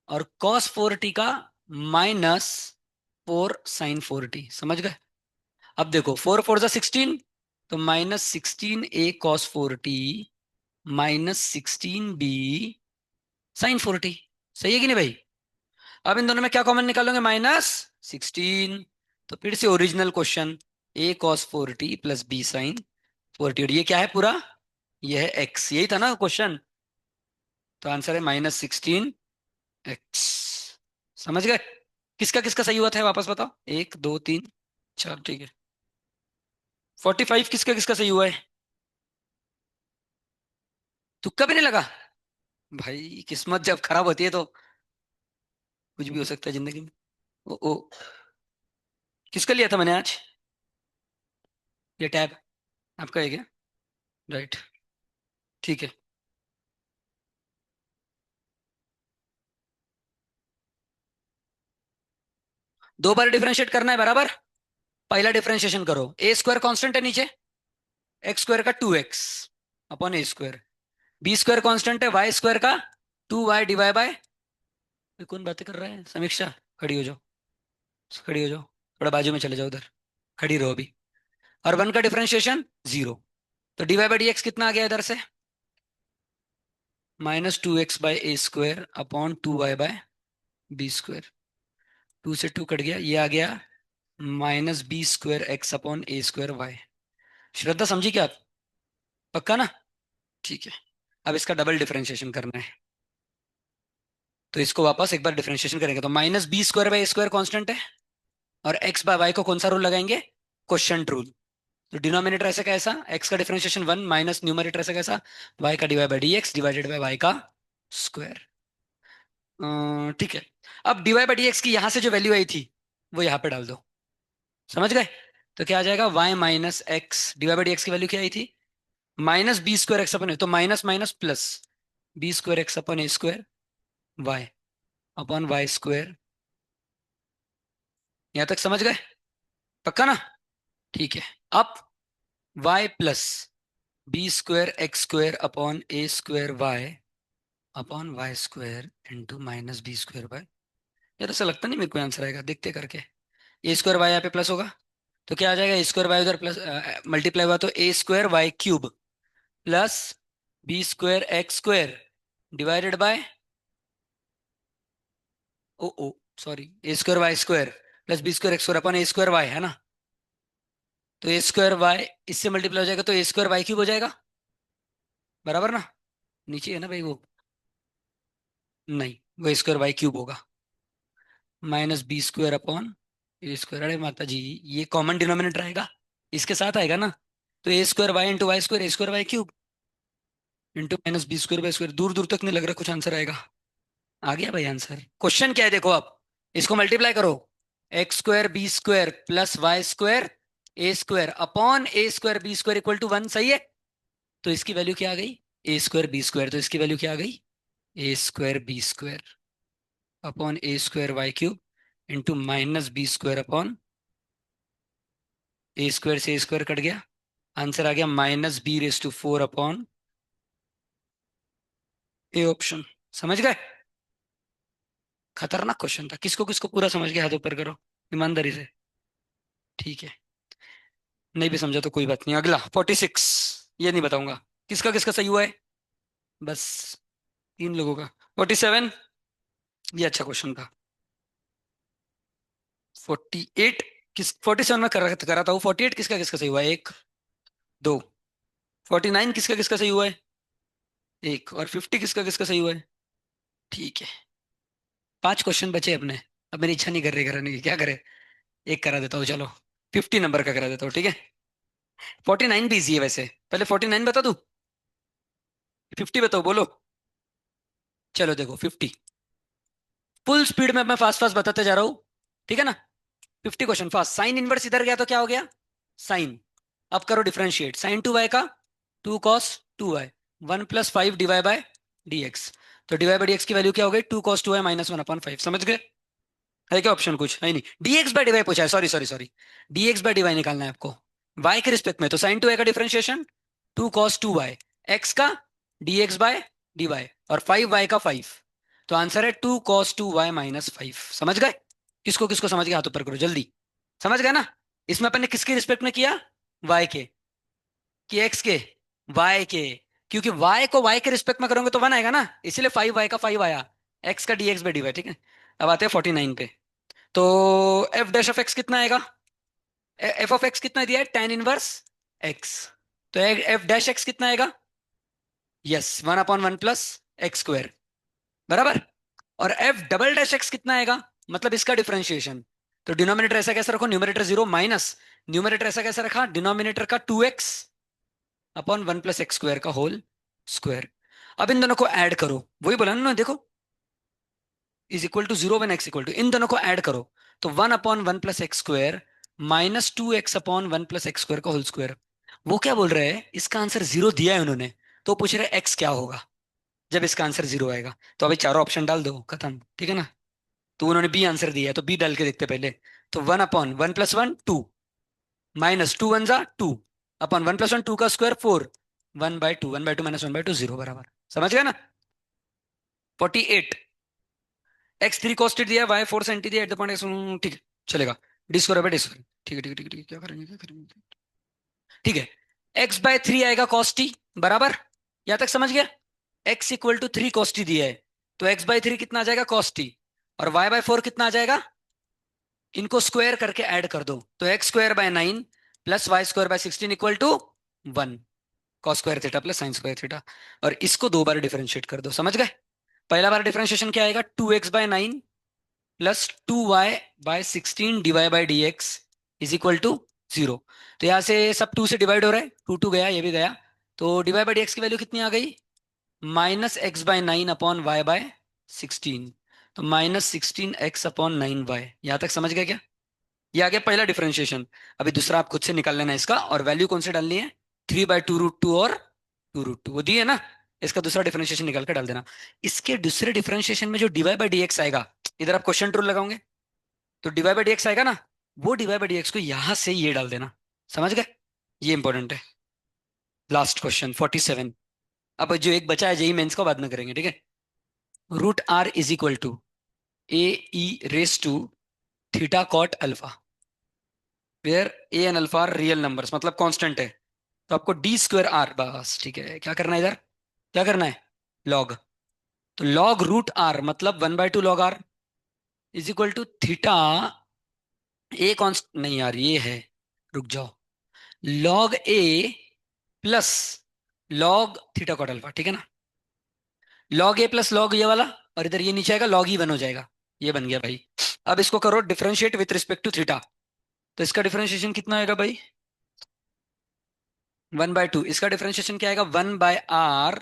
और cos 4t का -4 sin 4t, समझ गए। अब देखो 4 4 16, तो -16a cos 4t -16b sin 4t। सही है कि नहीं भाई। अब इन दोनों में क्या कॉमन निकालोगे, -16। तो फिर से original question, a cos 4t plus b sin 4t। और ये क्या है पूरा, ये है x, यही था ना क्वेश्चन। तो आंसर है -16x। समझ गए, किसका किसका सही हुआ था वापस बताओ, 1 2 3 4, ठीक है। 45 किसका किसका सही हुआ है, तुक्का भी नहीं लगा। भाई किस्मत जब खराब होती है तो कुछ भी हो सकता है जिंदगी में। ओ ओ, किसका लिया था मैंने आज, ये टैब आपका है क्या, राइट, ठीक है। दो बार डिफरेंशिएट करना है, बराबर। पहला डिफरेंशिएशन करो, a² कांस्टेंट है नीचे, एक्स स्क्वायर का 2x upon a square, B square constant है, वाई स्क्वायर का 2y डिवाइड बाय, कौन बातें कर रहा है, समीक्षा, खड़ी हो जाओ, खड़ी हो जाओ, थोड़ा बाजू में चले जाओ उधर, खड़ी रहो अभी। और वन का डिफरेंशिएशन 0, तो डीवाई बाई डी एक्स कितना आ गया इधर से, -2x by a square upon 2y by b square, 2 से 2 कट गया, ये आ गया -b² x upon a square Y. श्रद्धा समझी क्या आप, पक्का ना, ठीक है। अब इसका डबल डिफरेंशिएशन करना है, तो इसको वापस एक बार डिफरेंशिएशन करेंगे, तो -b² by a square constant है, और x बाय वाई को कौन सा रूल लगाएंगे, क्वोशिएंट रूल। तो डिनोमिनेटर ऐसा कैसा, x का डिफरेंशिएशन 1 माइनस न्यूमरेटर ऐसा कैसा, y का divide by d x divided by y का स्क्वायर। ठीक है। अब डिवाइड बाय डी एक्स की यहां से जो वैल्यू आई थी वो यहाँ पे डाल दो, समझ गए। तो क्या आ जाएगा, y minus x divide by d x की वैल्यू क्या आई थी, -b² x अपन, तो minus minus plus b² x upon a square y upon y square. यहां तक समझ गए, पक्का ना, ठीक है। अब y plus b² x² upon a square y upon y square into -b² y. यार ऐसा लगता नहीं मेरे को आंसर आएगा, देखते करके। ए स्क्वायर वाई यहाँ पे प्लस होगा, तो क्या आ जाएगा, ए स्क्वायर वाई उधर प्लस मल्टीप्लाई हुआ तो a² y³ plus b² x² divided by, oh sorry, a² y² plus b² x² upon a² y है ना, तो a² y इससे मल्टीप्लाई हो जाएगा तो a² y³ हो जाएगा, बराबर ना। नीचे है ना भाई वो, नहीं वो a² y³ होगा, -b² अपॉन a²। अरे माता जी, ये कॉमन डिनोमिनेटर आएगा, इसके साथ आएगा ना, तो a² y into y square a²y³ into -b²/² दूर दूर तक नहीं लग रहा कुछ आंसर आएगा। आ गया भाई आंसर, क्वेश्चन क्या है देखो, आप इसको मल्टीप्लाई करो, x² b² plus y² a² upon a²b² = 1, सही है। तो इसकी वैल्यू क्या आ गई, a²b², तो इसकी वैल्यू क्या आ गई, a²b² upon a²y³ into -b² upon a² से a² कट गया, आंसर आ गया -b⁴ अपॉन ए ऑप्शन। समझ गए, खतरनाक क्वेश्चन था, किसको किसको पूरा समझ गया हाथ ऊपर करो ईमानदारी से, ठीक है। नहीं भी समझा तो कोई बात नहीं, अगला 46, ये नहीं बताऊंगा किसका किसका सही हुआ है, बस 3 लोगों का। 47, ये अच्छा क्वेश्चन था। 48, किस 47 में करा था वो, 48 किसका किसका सही हुआ है, एक, दो। 49 किसका किसका सही हुआ है, एक, और 50 किसका किसका सही हुआ है, ठीक है। 5 क्वेश्चन बचे अपने, अब मेरी इच्छा नहीं कर रही कराने की, क्या करे, एक करा देता हूँ चलो, 50 नंबर का करा देता हूँ, ठीक है। 49 भी इजी है वैसे, पहले 49 बता दूं, 50 बताओ, बोलो। चलो देखो 50, फुल स्पीड में मैं फास्ट फास्ट बताते जा रहा हूँ, ठीक है ना। 50 क्वेश्चन फास्ट, साइन इनवर्स इधर गया तो क्या हो गया, साइन। अब करो डिफरेंशिएट, साइन 2y का 2 cos 2y, 1 + 5 divide by d x, तो डिवाइड बाय डी एक्स की वैल्यू क्या हो गई, 2 cos 2y -1/5, समझ गए। है क्या ऑप्शन, कुछ है नहीं, dx बाय dy पूछा है, sorry sorry sorry, dx by dy निकालना है आपको y के रिस्पेक्ट में, तो साइन 2y का डिफरेंशिएशन 2 cos 2y, x का dx बाय dy, और 5y का 5, तो आंसर है 2 cos 2y -5। समझ गए, किसको किसको समझ गए हाथ ऊपर करो जल्दी, समझ गए ना। इसमें अपन ने किसके रिस्पेक्ट में किया, y के, कि x के, y के, क्योंकि y को y के रिस्पेक्ट में करोगे तो 1 आएगा ना, इसीलिए 5y का 5 आया, x का dx बाय dy, ठीक है। अब आते हैं 49 पे, तो f' कितना आएगा, f कितना दिया है, tan 1 x, तो f' कितना आएगा, यस 1/1 + x² बराबर। और f" कितना आएगा, मतलब इसका डिफरेंशिएशन, तो डिनोमिनेटर ऐसा कैसा रखो, न्यूमरेटर 0 माइनस न्यूमरेटर ऐसा कैसा रखा, डिनोमिनेटर का 2x/1 + x² का होल स्क्वायर। अब इन दोनों को ऐड करो, वही बोला ना देखो, = 0 वन x = इन दोनों को ऐड करो, तो 1/1 + x² -2x/1 + x² का होल स्क्वायर। वो क्या बोल रहे हैं, इसका आंसर 0 दिया है उन्होंने, तो पूछ रहे x क्या होगा जब इसका आंसर 0 आएगा, तो अभी चारों ऑप्शन डाल दो, खत्म, ठीक है ना। तो उन्होंने बी आंसर दिया है, तो बी डाल के देखते पहले, तो 1/1 + 1 2, -2 × 1 = 2, अपन 1 + 1 2 का स्क्वायर 4, 1/2, 1/2 -1/2 0 बराबर। समझ गए ना? 48। एक्स 3 कॉस्टेड दिया है, वाई 4 सेंटी दिया एट द पॉइंट एक्स। ठीक है, चलेगा। D square by D square. ठीक है ठीक है ठीक है ठीक है, क्या करेंगे क्या करेंगे। ठीक है, x/3 आएगा कॉस टी, बराबर। यहां तक समझ गया? x = 3 कॉस टी दिया है, तो x/3 कितना आ जाएगा कॉस टी, और y/4 कितना आ जाएगा, इनको स्क्वायर करके ऐड कर दो, तो x² / 9 plus y² / 16 = 1, cos square theta plus sine square theta. और इसको दो बार डिफरेंशिएट कर दो। समझ गए? पहला बार डिफरेंशिएशन क्या आएगा, 2x/9 plus 2y/16 dy/dx is equal to 0। तो यहां से सब 2 से डिवाइड हो रहा है, 2 गया, ये भी गया। तो dy/dx की वैल्यू कितनी आ गई, -x/9 अपॉन y/16। तो -16x/9y। यहां तक समझ गए क्या? ये आ गया पहला डिफरेंशिएशन। अभी दूसरा आप खुद से निकाल लेना इसका, और वैल्यू कौन से डालनी है, 3/2√2 और 2√2 वो दी है ना। इसका दूसरा डिफरेंशिएशन निकाल के डाल देना। इसके दूसरे डिफरेंशिएशन में जो dy/dx आएगा, इधर आप क्वेश्चन रूल लगाओगे, तो dy/dx आएगा ना, वो dy/dx को यहां से ये डाल देना। समझ गए? ये इंपॉर्टेंट है। Last question 47। अब जो एक बचा है जेई मेंस का, बाद में करेंगे, ठीक है। √r is equal to AE⁻θ cot α, where a and alpha are real numbers, मतलब कांस्टेंट है। तो आपको d²r, बस ठीक है, क्या करना है इधर, क्या करना है, लॉग। तो लॉग √r मतलब 1/2 log r is equal to theta, a const नहीं यार ये है, रुक जाओ, log a plus log theta cot alpha, ठीक है ना। लॉग ए प्लस लॉग ये वाला, और इधर ये नीचे आएगा लॉग ई 1 हो जाएगा। ये बन गया भाई। अब इसको करो differentiate with respect to theta. तो इसका डिफरेंशिएशन कितना आएगा भाई, 1/2। इसका डिफरेंशिएशन क्या आएगा, 1/r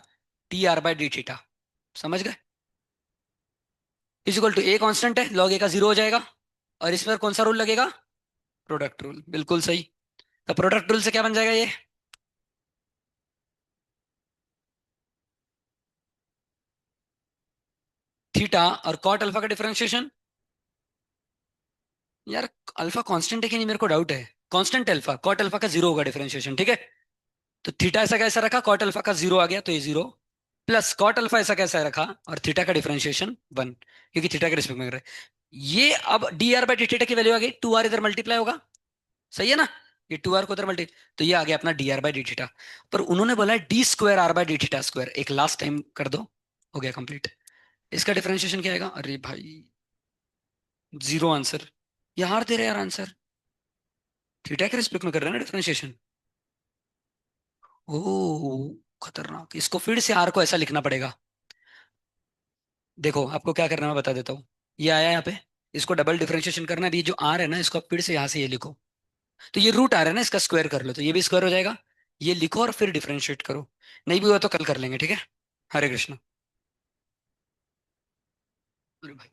Tr/d थीटा। समझ गए? Is equal to a constant है, लॉग ए का 0 हो जाएगा, और इस पर कौन सा रूल लगेगा, प्रोडक्ट रूल, बिल्कुल सही। तो प्रोडक्ट रूल से क्या बन जाएगा ये, थीटा और कॉट अल्फा का डिफरेंशिएशन। यार अल्फा कांस्टेंट है कि नहीं, मेरे को डाउट है। कांस्टेंट अल्फा, कॉट अल्फा का 0 होगा डिफरेंशिएशन, ठीक है। तो थीटा ऐसा कैसा रखा, कॉट अल्फा का 0 आ गया, तो ये 0 प्लस कॉट अल्फा ऐसा कैसा रखा, और थीटा का डिफरेंशिएशन 1, क्योंकि थीटा के रिस्पेक्ट में कर रहे हैं। ये अब dr/d थीटा की वैल्यू आ गई, 2r इधर मल्टीप्लाई होगा, सही है ना। ये 2r को उधर मल्टी, तो ये आ गया अपना dr/d थीटा। पर उन्होंने बोला है d²r/d थीटा², एक लास्ट टाइम कर दो, हो गया कंप्लीट। इसका डिफरेंशिएशन क्या आएगा, अरे भाई 0 आंसर। यार दे रहे यार आंसर, थीटा के रिस्पेक्ट में कर रहे हैं ना डिफरेंशिएशन। ओ खतरनाक, इसको फिर से आर को ऐसा लिखना पड़ेगा। देखो आपको क्या करना है मैं बता देता हूँ। ये आया यहाँ पे, इसको डबल डिफरेंशिएशन करना है, ये जो आर है ना इसको आप फिर से यहाँ से ये लिखो। तो ये रूट आर है ना, इसका स्क्वायर कर लो, तो ये भी स्क्वायर हो जाएगा। ये लिखो और फिर डिफरेंशिएट करो। नहीं भी हुआ तो कल कर लेंगे, ठीक है। हरे कृष्ण। अरे भाई।